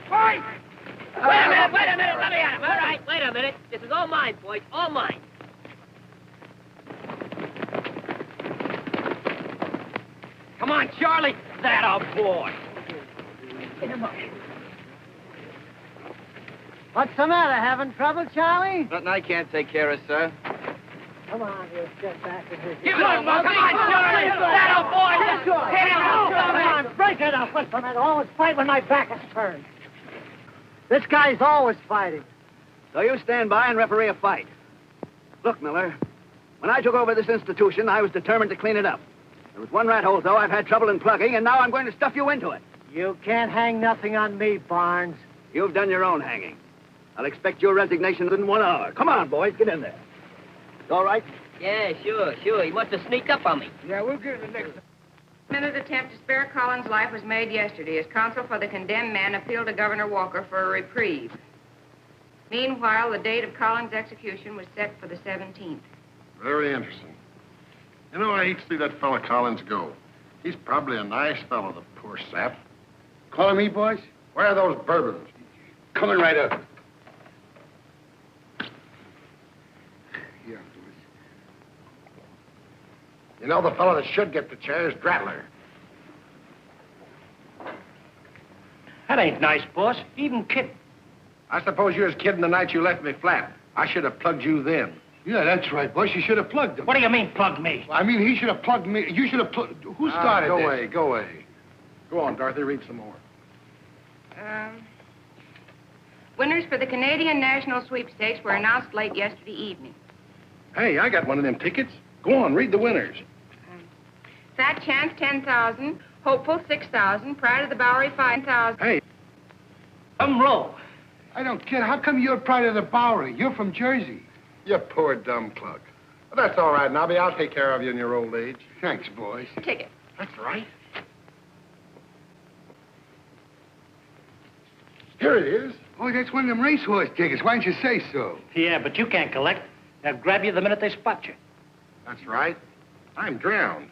Fight! Wait a minute, let me at him. All right, wait a minute. This is all mine, boys, all mine. Come on, Charlie. That a boy. Get him up. What's the matter? Having trouble, Charlie? Nothing I can't take care of, sir. Come on, we'll get back in here. Give it up, come on, Charlie. That a boy. Hit him up. Come on, break it up. What's the matter? Always fight when my back is turned. This guy's always fighting. So you stand by and referee a fight. Look, Miller, when I took over this institution, I was determined to clean it up. There was one rat hole, though, I've had trouble in plugging, and now I'm going to stuff you into it. You can't hang nothing on me, Barnes. You've done your own hanging. I'll expect your resignation in 1 hour. Come on, boys, get in there. All right? Yeah, sure. He must have sneaked up on me. Yeah, we'll get it the next time. Minute attempt to spare Collins' life was made yesterday as counsel for the condemned man appealed to Governor Walker for a reprieve. Meanwhile, the date of Collins' execution was set for the 17th. Very interesting. You know, I hate to see that fella Collins go. He's probably a nice fellow, the poor sap. Calling me, boys? Where are those bourbons? Coming right up. Here, boys. You know, the fellow that should get the chair is Drattler. That ain't nice, boss. Even kidding. I suppose you was kidding the night you left me flat. I should have plugged you then. Yeah, that's right, boss. You should have plugged him. What do you mean, plug me? I mean, he should have plugged me. You should have plugged... Who started Go this? away, go away. Go on, Dorothy. Read some more. Winners for the Canadian National Sweepstakes were announced late yesterday evening. Hey, I got one of them tickets. Go on, read the winners. Fat Chance, 10,000. Hopeful, 6,000. Pride of the Bowery, 5,000. Hey. Roll. I don't get how come you're Pride of the Bowery? You're from Jersey. You poor dumb cluck. Well, that's all right, Nobby. I'll take care of you in your old age. Thanks, boys. Ticket. That's right. Here it is. Oh, that's one of them racehorse tickets. Why didn't you say so? Yeah, but you can't collect. They'll grab you the minute they spot you. That's right. I'm drowned.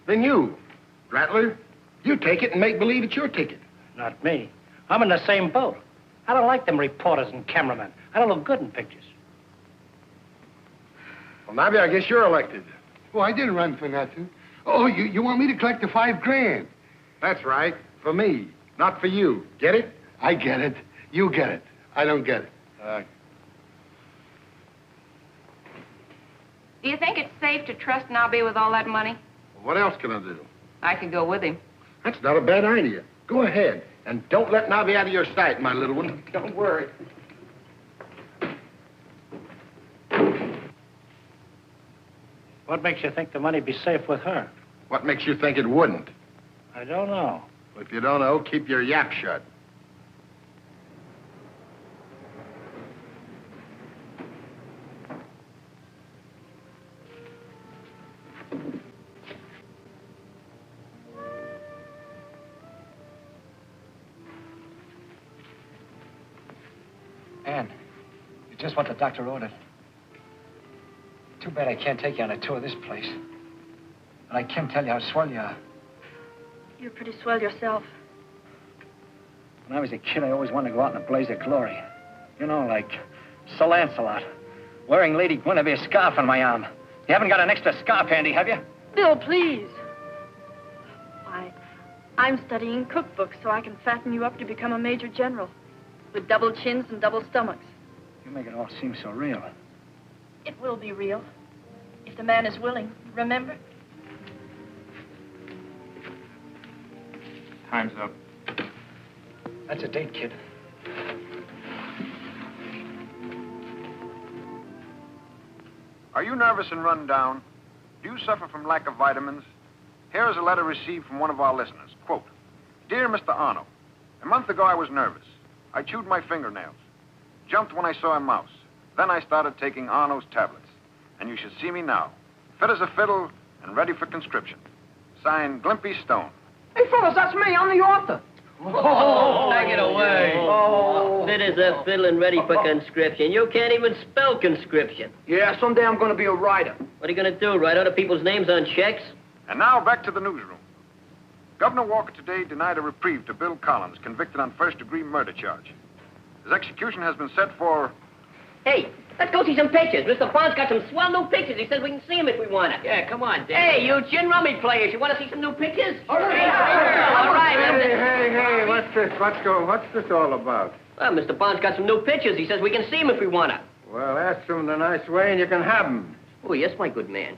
Then you, Drattler, you take it and make believe it's your ticket. Not me. I'm in the same boat. I don't like them reporters and cameramen. I don't look good in pictures. Well, Nobby, I guess you're elected. Oh, I didn't run for nothing. Oh, you want me to collect the $5,000? That's right. For me, not for you. Get it? I get it. You get it. I don't get it. Do you think it's safe to trust Nobby with all that money? What else can I do? I could go with him. That's not a bad idea. Go ahead. And don't let Nobby out of your sight, my little one. Don't worry. What makes you think the money'd be safe with her? What makes you think it wouldn't? I don't know. If you don't know, keep your yap shut. Ann, you're just what the doctor ordered. Too bad I can't take you on a tour of this place. But I can tell you how swell you are. You're pretty swell yourself. When I was a kid, I always wanted to go out in a blaze of glory. You know, like Sir Lancelot, wearing Lady Guinevere's scarf on my arm. You haven't got an extra scarf handy, have you? Bill, please. I'm studying cookbooks so I can fatten you up to become a major general with double chins and double stomachs. You make it all seem so real. It will be real if the man is willing, remember? Time's up. That's a date, kid. Are you nervous and run down? Do you suffer from lack of vitamins? Here is a letter received from one of our listeners. Quote, Dear Mr. Arno, a month ago I was nervous. I chewed my fingernails. Jumped when I saw a mouse. Then I started taking Arno's tablets. And you should see me now. Fit as a fiddle and ready for conscription. Signed, Glimpy Stone. Hey, fellas, that's me. I'm the author. Oh, take it away. Oh. Fit as a fiddle and ready for conscription. You can't even spell conscription. Yeah, someday I'm going to be a writer. What are you going to do, write other people's names on checks? And now back to the newsroom. Governor Walker today denied a reprieve to Bill Collins, convicted on first-degree murder charge. His execution has been set for... Hey, let's go see some pictures. Mr. Bond's got some swell new pictures. He says we can see them if we want to. Yeah, come on, Dan. Hey, you gin rummy players, you want to see some new pictures? All right. All right. Hey, what's this? What's this all about? Well, Mr. Bond's got some new pictures. He says we can see them if we want to. Well, ask him the nice way and you can have them. Oh, yes, my good man.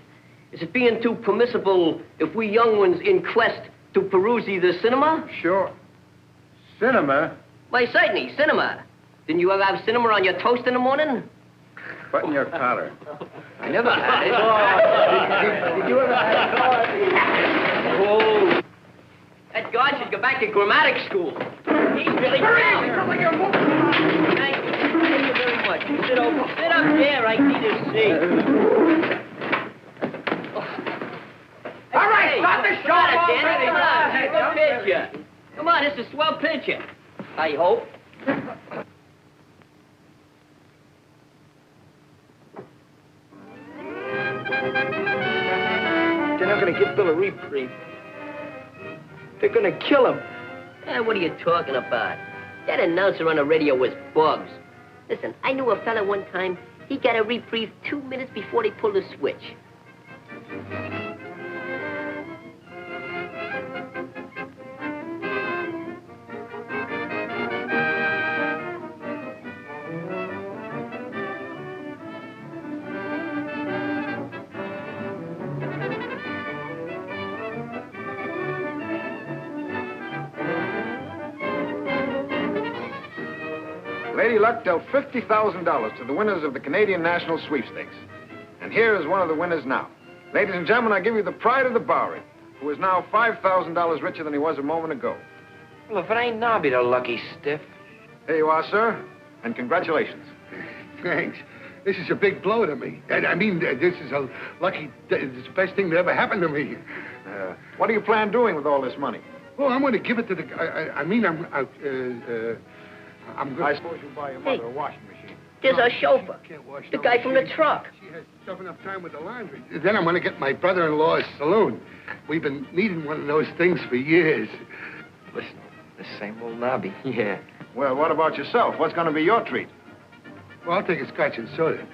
Is it being too permissible if we young ones in quest to peruse the cinema? Sure. Cinema? Why, certainly, cinema. Didn't you ever have cinema on your toast in the morning? Button your collar. I never had it. Did you ever have it? Oh. That guard should go back to grammatics school. He's really proud. Thank you. Thank you very much. Sit up there. I need to see. All right, stop the shot, Danny. Come on, take a picture. Come on, this is a swell picture. I hope. They're not going to give Bill a reprieve. They're going to kill him. What are you talking about? That announcer on the radio was bugs. Listen, I knew a fella one time. He got a reprieve 2 minutes before they pulled the switch. Lady Luck dealt $50,000 to the winners of the Canadian National Sweepstakes. And here is one of the winners now. Ladies and gentlemen, I give you the pride of the Bowery, who is now $5,000 richer than he was a moment ago. Well, if it ain't Nobby, the lucky stiff. Here you are, sir, and congratulations. Thanks. This is a big blow to me. I mean, this is a lucky... It's the best thing that ever happened to me. What do you plan doing with all this money? Oh, I'm going to give it to the... I'm going I suppose you'll buy your mother a washing machine. There's our chauffeur. The guy from the truck. She has stuff enough time with the laundry. Then I'm going to get my brother-in-law's saloon. We've been needing one of those things for years. Listen, the same old Nobby. Yeah. Well, what about yourself? What's going to be your treat? Well, I'll take a scotch and soda.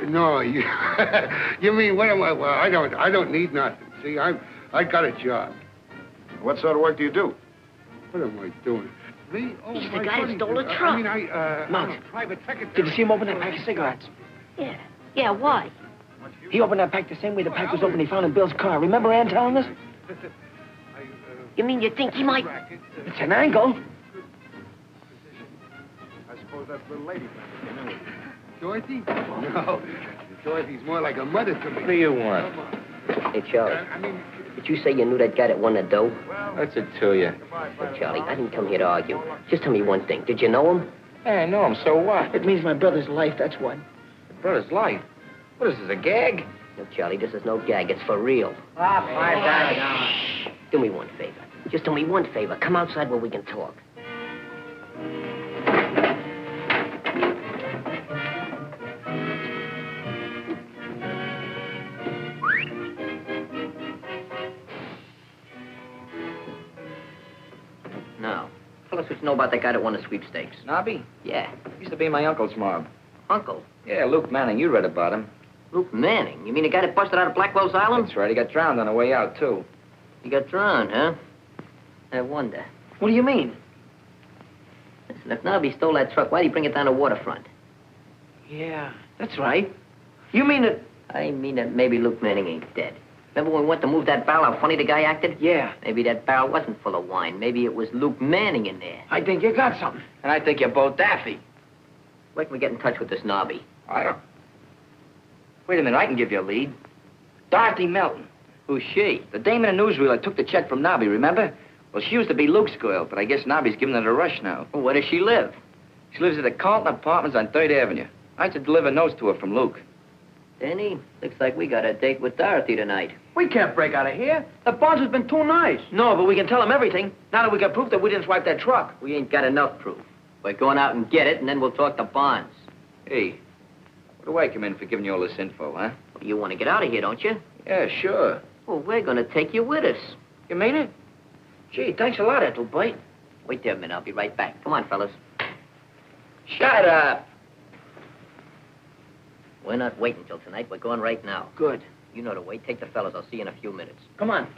No, you... you mean, what am I... Well, I don't need nothing. See, I got a job. What sort of work do you do? What am I doing? Me? Oh, he's the guy who stole the truck. I'm a private secretary. Did you see him open that pack of cigarettes? Yeah, why? What's He opened that pack the same way the pack was opened he found in Bill's car. Remember Ann telling us? You mean you think he might... It's an angle. I suppose that's the little lady. Dorothy? No. Dorothy's more like a mother to me. What do you want? Hey, Charlie. Did you say you knew that guy that won the dough? What's it to you? Hey, Charlie, I didn't come here to argue. Just tell me one thing. Did you know him? Hey, I know him, so what? It means my brother's life, that's what. Your brother's life? What is this, a gag? No, Charlie, this is no gag. It's for real. $5. Do me one favor. Just do me one favor. Come outside where we can talk. Now, tell us what you know about that guy that won the sweepstakes. Nobby? Yeah. Used to be my uncle's mob. Uncle? Yeah, Luke Manning. You read about him. Luke Manning? You mean the guy that busted out of Blackwell's Island? That's right. He got drowned on the way out, too. He got drowned, huh? I wonder. What do you mean? Listen, if Nobby stole that truck, why'd he bring it down the waterfront? Yeah, that's right. You mean that... I mean that maybe Luke Manning ain't dead. Remember when we went to move that barrel, how funny the guy acted? Yeah. Maybe that barrel wasn't full of wine. Maybe it was Luke Manning in there. I think you got something. And I think you're both daffy. Where can we get in touch with this Nobby? I don't... Wait a minute, I can give you a lead. Dorothy Melton. Who's she? The dame in the newsreel that took the check from Nobby, remember? Well, she used to be Luke's girl, but I guess Nobby's giving it a rush now. Well, where does she live? She lives at the Carlton Apartments on 3rd Avenue. I should deliver notes to her from Luke. Danny, looks like we got a date with Dorothy tonight. We can't break out of here. The Bonds has been too nice. No, but we can tell him everything. Now that we got proof that we didn't swipe that truck. We ain't got enough proof. We're going out and get it, and then we'll talk to Bonds. Hey, what do I come in for giving you all this info, huh? Well, you want to get out of here, don't you? Yeah, sure. Well, we're going to take you with us. You mean it? Gee, thanks a lot, Ethelbite. Wait there a minute. I'll be right back. Come on, fellas. Shut up. We're not waiting till tonight. We're going right now. Good. You know the way. Take the fellas. I'll see you in a few minutes. Come on.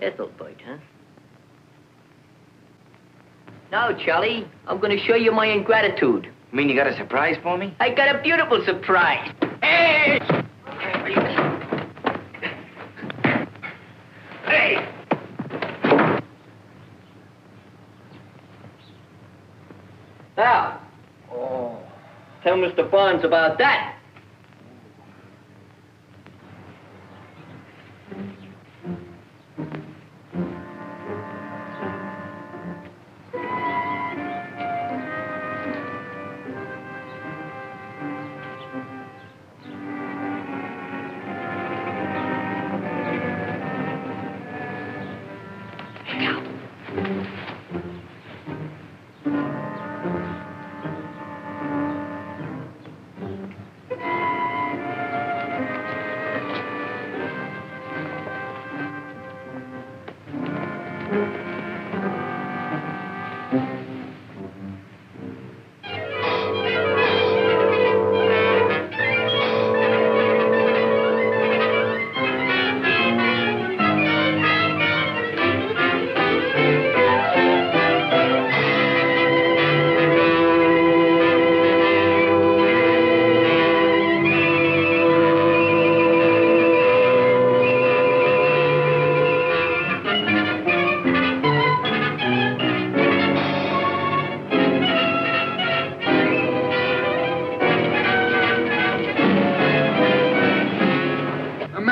Ethelbite, huh? Now, Charlie, I'm going to show you my ingratitude. You mean you got a surprise for me? I got a beautiful surprise. Hey! Hey! Now. Oh. Tell Mr. Bonds about that.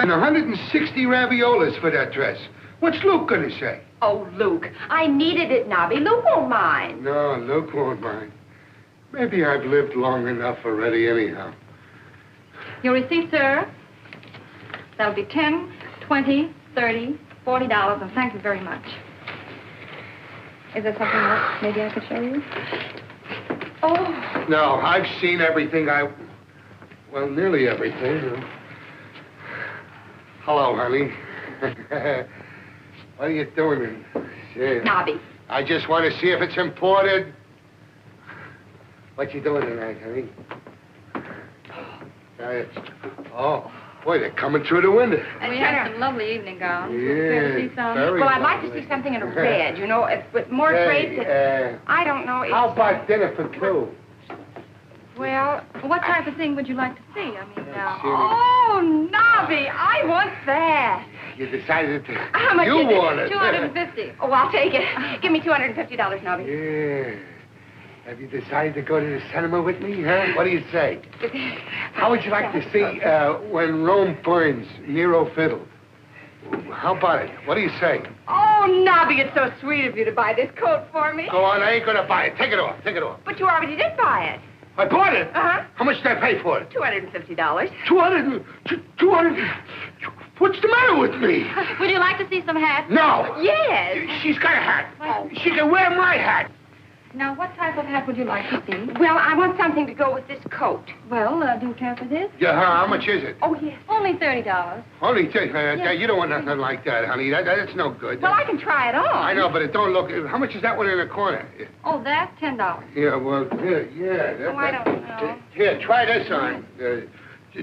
And 160 raviolas for that dress. What's Luke gonna say? Oh, Luke, I needed it, Nobby. Luke won't mind. No, Luke won't mind. Maybe I've lived long enough already anyhow. Your receipt, sir. That'll be 10, 20, 30, $40, and thank you very much. Is there something else maybe I could show you? Oh. No, I've seen everything well, nearly everything. Hello, honey. What are you doing? Nobby. I just want to see if it's imported. What you doing tonight, honey? Oh, boy, they're coming through the window. We have some lovely evening gowns. Yeah, See some? very Well, I'd like to lovely. see something in a red, you know, with more traits. I don't know. How about dinner for two? Well, what type of thing would you like to see? I mean, Oh, Nobby, I want that. You decided to... How much you is it? want it. $250. Oh, I'll take it. Give me $250, Nobby. Yeah. Have you decided to go to the cinema with me, huh? What do you say? How would you like to see When Rome Burns, Nero Fiddle? How about it? What do you say? Oh, Nobby, it's so sweet of you to buy this coat for me. Go on, I ain't gonna buy it. Take it off, take it off. But you already did buy it. I bought it? Uh-huh. How much did I pay for it? $250. 200... What's the matter with me? Would you like to see some hats? No. Yes. She's got a hat. She can wear my hat. Now, what type of hat would you like to see? Well, I want something to go with this coat. Well, do you care for this? Yeah, how much is it? Oh, yes. Only $30. Only you don't want nothing like that, honey. That's no good. Well, I can try it on. I know, but it don't look... How much is that one in the corner? Oh, that? $10. Yeah, well, yeah. I don't know. Here, try this on.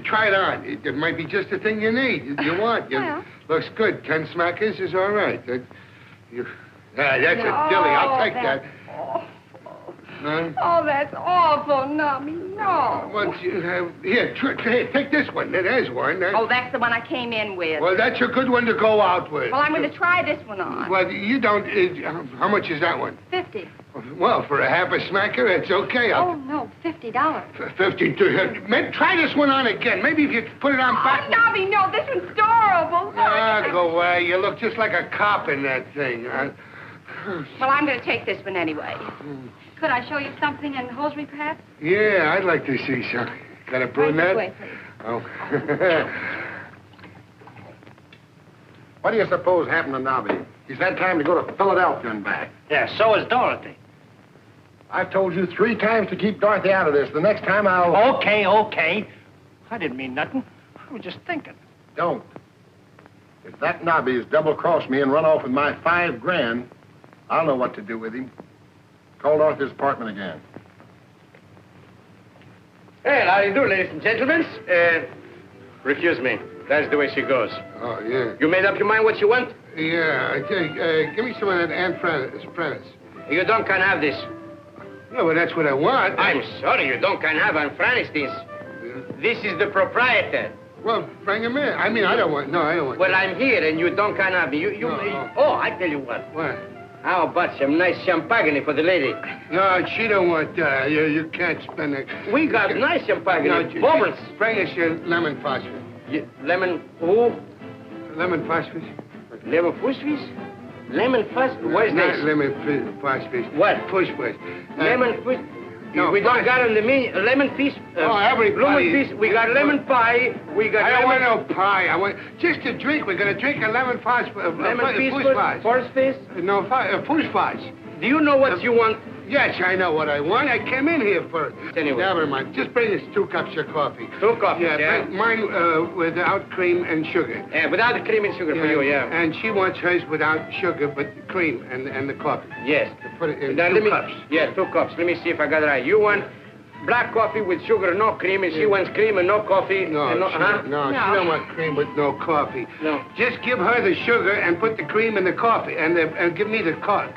Try it on. It might be just the thing you need, you want. Well. Looks good. 10 smackers is all right. That's a dilly. I'll take that. Huh? Oh, that's awful, Nobby. No. Here, take this one. There's one. Oh, that's the one I came in with. Well, that's a good one to go out with. Well, I'm going to try this one on. Well, you don't... how much is that one? $50. Well, for a half a smacker, it's okay. Oh, no, $50. 52. Try this one on again. Maybe if you put it on back... Oh, Nobby, no, this one's adorable. Go away. You look just like a cop in that thing. Well, I'm going to take this one anyway. Could I show you something in hosiery, perhaps? Yeah, I'd like to see something. Got a brunette? Right this way, please. Oh. What do you suppose happened to Nobby? He's had time to go to Philadelphia and back. Yeah, so is Dorothy. I've told you 3 times to keep Dorothy out of this. The next time I'll... Okay. I didn't mean nothing. I was just thinking. Don't. If that Nobby's double-crossed me and run off with my $5,000, I'll know what to do with him. Call Dorothy's apartment again. Well, how do you do, ladies and gentlemen? Refuse me. That's the way she goes. Oh, yeah. You made up your mind what you want? Yeah, give me some of that Aunt Frances. You don't can have this. No, but that's what I want. I'm sorry, you don't can have Aunt Frances this. This is the proprietor. Well, bring him in. I mean, I don't want... No, I don't want... Well, I'm here, and you don't can have me. No. Oh, I tell you what. What? How about some nice champagne for the lady? No, she don't want that. You can't spend it. We got nice champagne. Bubbles. Bring us your lemon phosphorus. Lemon who? Lemon phosphorus. Lemon phosphorus? Lemon phosphorus? What is Not this? lemon phosphorus. What? Phosphorus. Lemon phosphorus. No, we don't got on the menu lemon fish. Everybody. Lemon fish. We got lemon pie. We got. I don't want no pie. I want just a drink. We're gonna drink a lemon phosphorus. Lemon fish. Horse fish. No, phosphorus. Do you know what you want? Yes, I know what I want. I came in here for it. Anyway. Never mind. Just bring us 2 cups of coffee. 2 coffees, Yeah, bring mine without cream and sugar. Yeah, without the cream and sugar for you, yeah. And she wants hers without sugar, but cream and the coffee. Yes. Put it in Now, 2 cups. Yeah, 2 cups. Let me see if I got it right. You want black coffee with sugar, no cream, and she wants cream and no coffee. No, and she don't want cream with no coffee. No. Just give her the sugar and put the cream in the coffee, and give me the cup.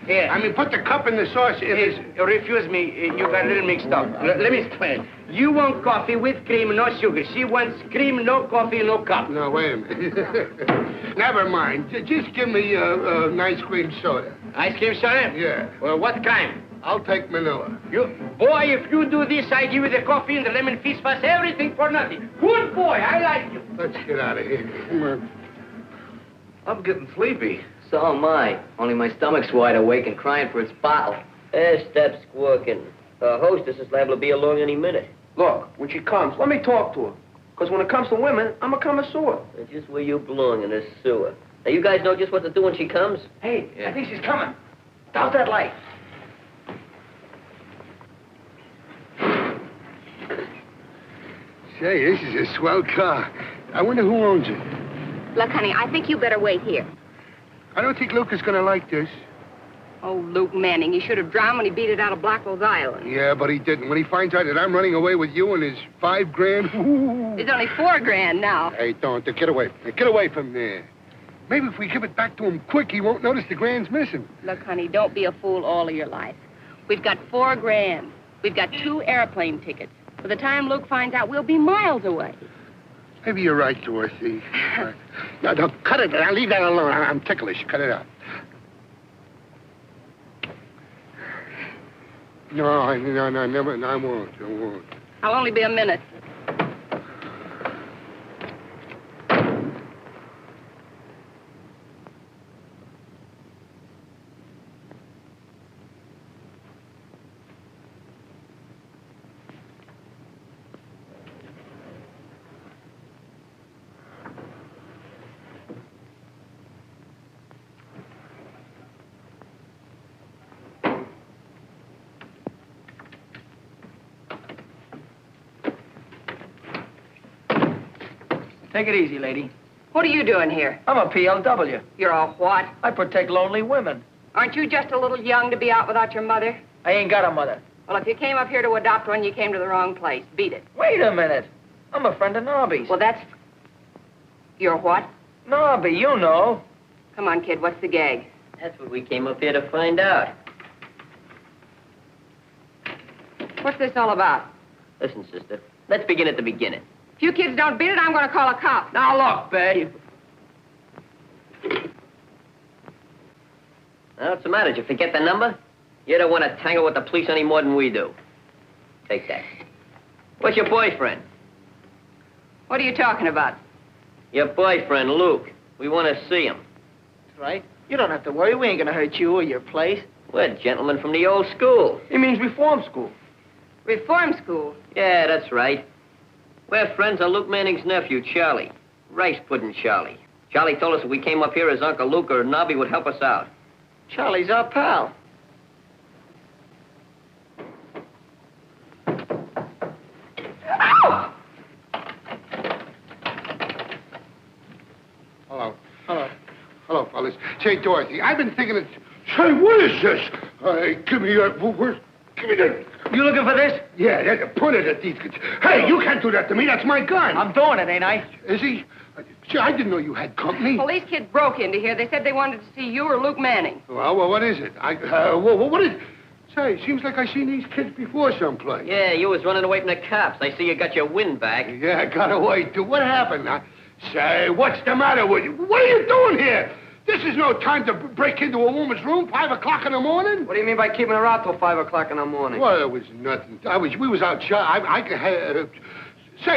Yeah. I mean, put the cup in the sauce. Refuse me. You got a little mixed up. Let me explain. You want coffee with cream, no sugar. She wants cream, no coffee, no cup. No, wait a minute. Never mind. Just give me an ice cream soda. Ice cream soda? Yeah. Well, what kind? I'll take Manila. Boy, if you do this, I give you the coffee and the lemon fish sauce, everything for nothing. Good boy, I like you. Let's get out of here. Come on. I'm getting sleepy. So am I. Only my stomach's wide awake and crying for its bottle. Stop squawking. Our hostess is liable to be along any minute. Look, when she comes, let me talk to her. Because when it comes to women, I'm a connoisseur. That's just where you belong, in this sewer. Now, you guys know just what to do when she comes? Hey, I think she's coming. Douse that light. Say, this is a swell car. I wonder who owns it. Look, honey, I think you better wait here. I don't think Luke is going to like this. Oh, Luke Manning, he should have drowned when he beat it out of Blackwell's Island. Yeah, but he didn't. When he finds out that I'm running away with you and his $5,000, ooh. There's only $4,000 now. Hey, don't. Get away. Get away from there. Maybe if we give it back to him quick, he won't notice the grand's missing. Look, honey, don't be a fool all of your life. We've got $4,000. We've got 2 airplane tickets. By the time Luke finds out, we'll be miles away. Maybe you're right, Gorcey. No, cut it. I'll leave that alone. I'm ticklish. Cut it out. No, never. I won't. I'll only be a minute. Take it easy, lady. What are you doing here? I'm a PLW. You're a what? I protect lonely women. Aren't you just a little young to be out without your mother? I ain't got a mother. Well, if you came up here to adopt one, you came to the wrong place. Beat it. Wait a minute. I'm a friend of Nobby's. Well, that's... You're what? Nobby, you know. Come on, kid, what's the gag? That's what we came up here to find out. What's this all about? Listen, sister, let's begin at the beginning. If you kids don't beat it, I'm going to call a cop. Now, look, babe. Now, what's the matter? Did you forget the number? You don't want to tangle with the police any more than we do. Take that. What's your boyfriend? What are you talking about? Your boyfriend, Luke. We want to see him. That's right. You don't have to worry. We ain't going to hurt you or your place. We're gentlemen from the old school. He means Reform School. Reform School? Yeah, that's right. We're friends of Luke Manning's nephew, Charlie. Rice Pudding Charlie. Charlie told us if we came up here as Uncle Luke or Nobby would help us out. Charlie's our pal. Ow! Hello, fellas. Say, Dorothy, I've been thinking it's... Say, what is this? Give me that... Give me that... You looking for this? Yeah, point it at these kids. Hey, you can't do that to me. That's my gun. I'm doing it, ain't I? Is he? Gee, I didn't know you had company. Well, these kids broke into here. They said they wanted to see you or Luke Manning. Well, what is it? What is... Say, seems like I seen these kids before someplace. Yeah, you was running away from the cops. I see you got your wind back. Yeah, I got away, too. What happened? Say, what's the matter with you? What are you doing here? This is no time to break into a woman's room 5 o'clock in the morning. What do you mean by keeping her out till 5 o'clock in the morning? Well, it was nothing. We was out say,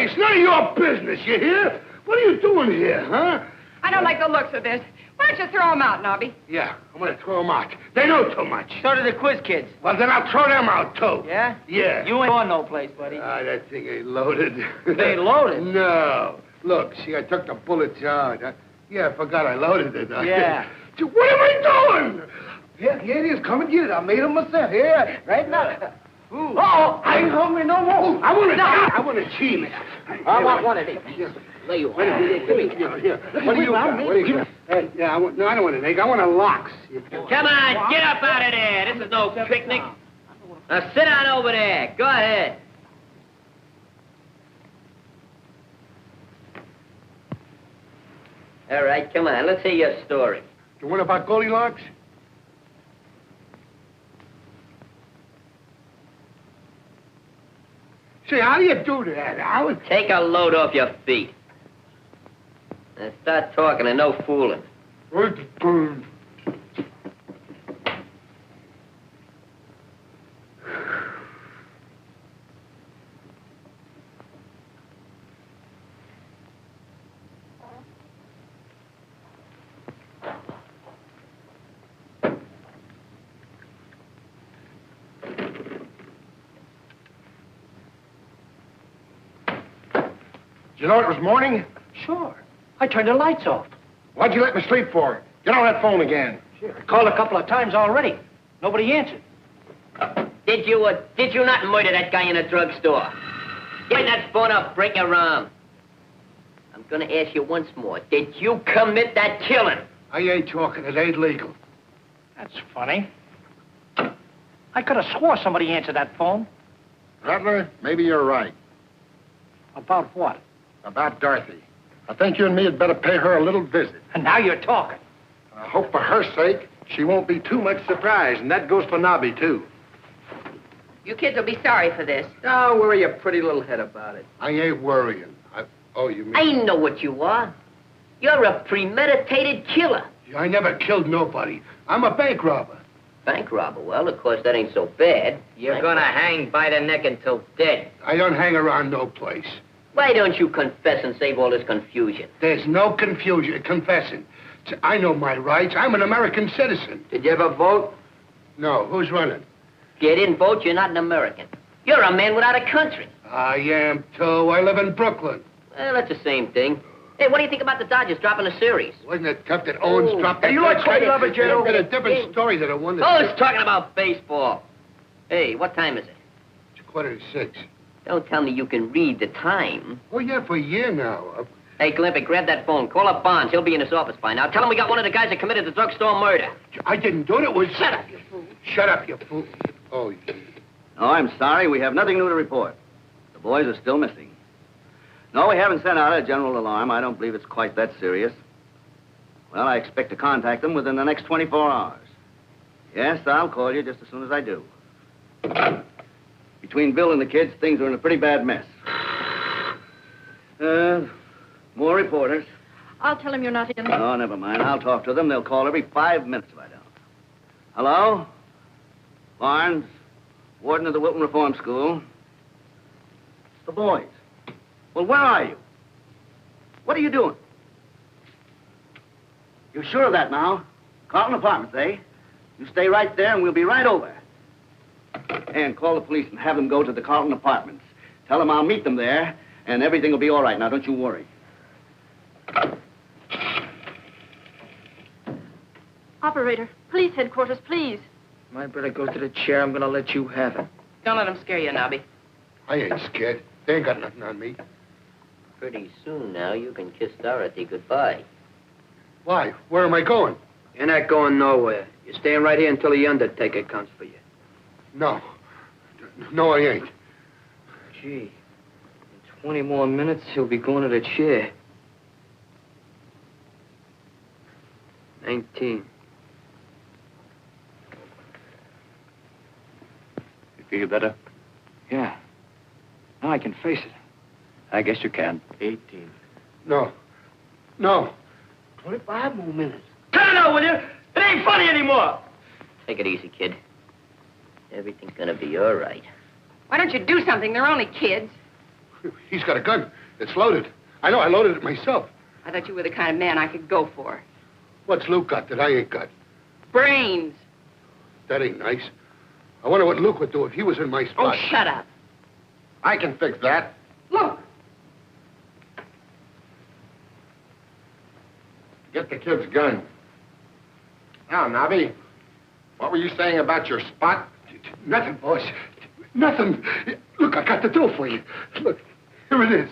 it's none of your business, you hear? What are you doing here, huh? I don't like the looks of this. Why don't you throw them out, Nobby? Yeah, I'm going to throw them out. They know too much. So do the quiz kids. Well, then I'll throw them out, too. Yeah? Yeah. You ain't going no place, buddy. That thing ain't loaded. It ain't loaded? No. Look, see, I took the bullets out. Yeah, I forgot I loaded it. Yeah. What am I doing? Here it is. Come and get it. I made them myself. Here, right now. Uh-oh, I ain't hungry no more. I want to cheese. I want one of these. There you are. What do you got? Yeah, no, I don't want an egg. I want a lox. Come on, get up out of there. This is no picnic. Now sit down over there. Go ahead. All right, come on. Let's hear your story. The one about Goldilocks? Say, how do you do that, Howard? Take a load off your feet. Now start talking and no fooling. You know it was morning? Sure. I turned the lights off. What'd you let me sleep for? Get on that phone again. Sure. I called a couple of times already. Nobody answered. Did you not murder that guy in a drugstore? Get that phone up, break your arm. I'm gonna ask you once more. Did you commit that killing? I ain't talking. It ain't legal. That's funny. I could have swore somebody answered that phone. Rattler, maybe you're right. About what? About Dorothy. I think you and me had better pay her a little visit. And now you're talking. I hope for her sake she won't be too much surprised, and that goes for Nobby, too. You kids will be sorry for this. Don't worry your pretty little head about it. I ain't worrying. You mean... I know what you are. You're a premeditated killer. I never killed nobody. I'm a bank robber. Bank robber? Well, of course, that ain't so bad. You're gonna hang by the neck until dead. I don't hang around no place. Why don't you confess and save all this confusion? There's no confusion, confessing. I know my rights. I'm an American citizen. Did you ever vote? No. Who's running? If you didn't vote, you're not an American. You're a man without a country. I am, too. I live in Brooklyn. Well, that's the same thing. Hey, what do you think about the Dodgers dropping a series? Wasn't it tough that Owens dropped that? Hey, you like Cody Lover, Joe? It's a different story than the one that... Oh, it's talking about baseball. Hey, what time is it? It's 5:45. Don't tell me you can read the time. Oh, yeah, for a year now. Hey, Glimpy, grab that phone. Call up Bonds. He'll be in his office by now. Tell him we got one of the guys that committed the drugstore murder. I didn't do it. It was... Shut up, you fool. Shut up, you fool. Oh, yeah. No, I'm sorry. We have nothing new to report. The boys are still missing. No, we haven't sent out a general alarm. I don't believe it's quite that serious. Well, I expect to contact them within the next 24 hours. Yes, I'll call you just as soon as I do. Between Bill and the kids, things are in a pretty bad mess. More reporters. I'll tell him you're not in. Oh, never mind. I'll talk to them. They'll call every 5 minutes if I don't. Hello? Barnes, warden of the Wilton Reform School. The boys. Well, where are you? What are you doing? You're sure of that now? Carlton Apartments, eh? You stay right there and we'll be right over. And call the police and have them go to the Carlton Apartments. Tell them I'll meet them there and everything will be all right. Now, don't you worry. Operator, police headquarters, please. My brother goes to the chair. I'm going to let you have it. Don't let him scare you, Nobby. I ain't scared. They ain't got nothing on me. Pretty soon now, you can kiss Dorothy goodbye. Why? Where am I going? You're not going nowhere. You're staying right here until the undertaker comes for you. No. No, I ain't. Gee, in 20 more minutes, he'll be going to the chair. 19. You feel better? Yeah. Now I can face it. I guess you can. 18. No. No. 25 more minutes. Cut it out, will you? It ain't funny anymore. Take it easy, kid. Everything's gonna be all right. Why don't you do something? They're only kids. He's got a gun. It's loaded. I know. I loaded it myself. I thought you were the kind of man I could go for. What's Luke got that I ain't got? Brains. That ain't nice. I wonder what Luke would do if he was in my spot. Oh, shut up. I can fix that. Look. Get the kid's gun. Now, Nobby, what were you saying about your spot? Nothing, boss. Nothing. Look, I got the dough for you. Look, here it is.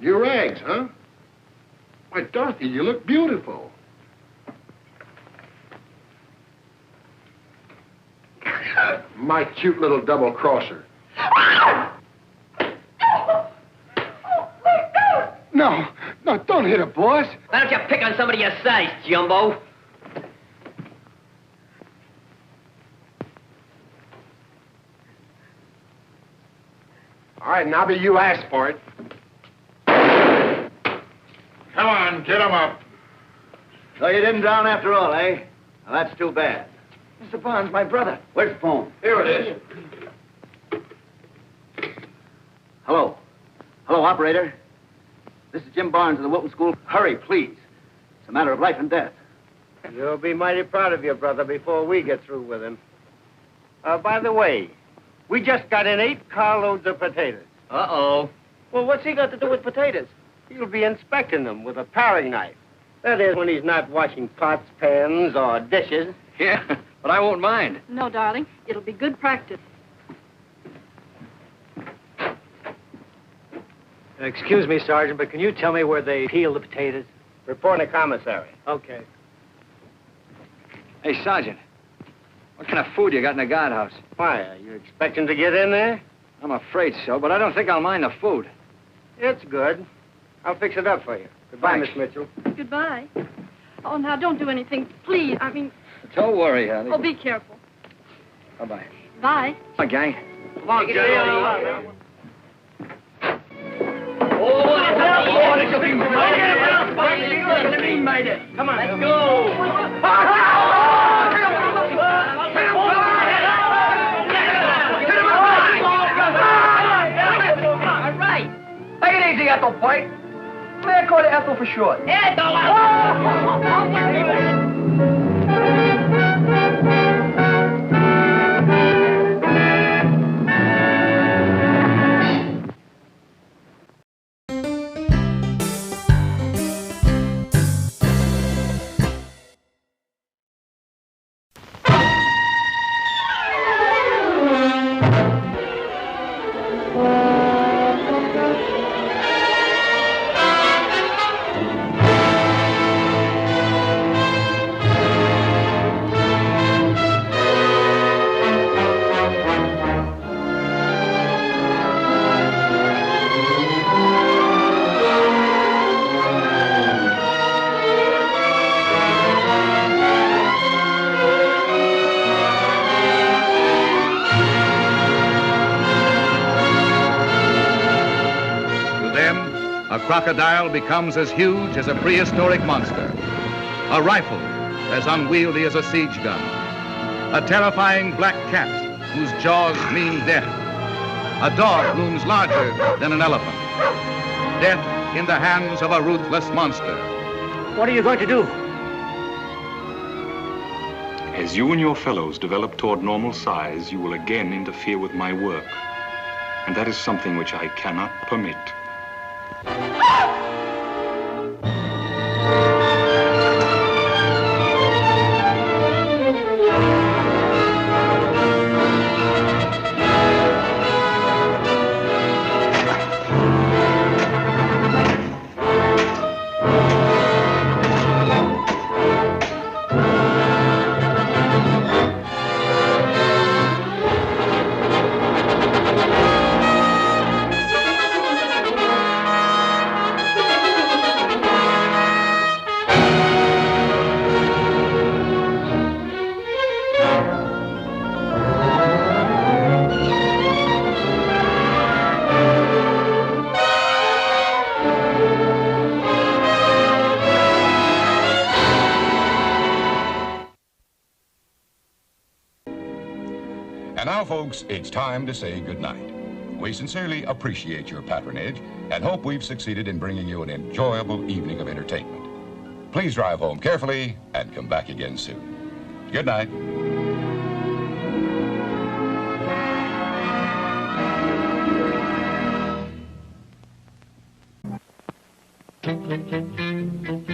New rags, huh? Why, Dorothy, you look beautiful. My cute little double-crosser. No, don't hit her, boss. Why don't you pick on somebody your size, Jumbo? All right, Nobby, you asked for it. Come on, get him up. So you didn't drown after all, eh? Well, that's too bad. Mr. Barnes, my brother. Where's the phone? Here it is. Hello. Hello, operator. This is Jim Barnes of the Wilton School. Hurry, please. It's a matter of life and death. You'll be mighty proud of your brother before we get through with him. By the way, we just got in 8 carloads of potatoes. Uh-oh. Well, what's he got to do with potatoes? He'll be inspecting them with a paring knife. That is, when he's not washing pots, pans, or dishes. Yeah, but I won't mind. No, darling. It'll be good practice. Excuse me, Sergeant, but can you tell me where they peel the potatoes? Report to commissary. Okay. Hey, Sergeant. What kind of food you got in the guardhouse? Why, are you expecting to get in there? I'm afraid so, but I don't think I'll mind the food. It's good. I'll fix it up for you. Goodbye, Miss Mitchell. Goodbye. Oh, now, don't do anything, please. I mean... Don't worry, honey. Oh, be careful. Bye-bye. Bye. Bye, gang. Come on, Take it easy. We made it. Come on. Let's go. All right. Take it easy, Ethel White. Clear call to Ethel for short. Ethel! A crocodile becomes as huge as a prehistoric monster. A rifle as unwieldy as a siege gun. A terrifying black cat whose jaws mean death. A dog looms larger than an elephant. Death in the hands of a ruthless monster. What are you going to do? As you and your fellows develop toward normal size, you will again interfere with my work. And that is something which I cannot permit. And now, folks, it's time to say goodnight. We sincerely appreciate your patronage and hope we've succeeded in bringing you an enjoyable evening of entertainment. Please drive home carefully and come back again soon. Good night. Thank you.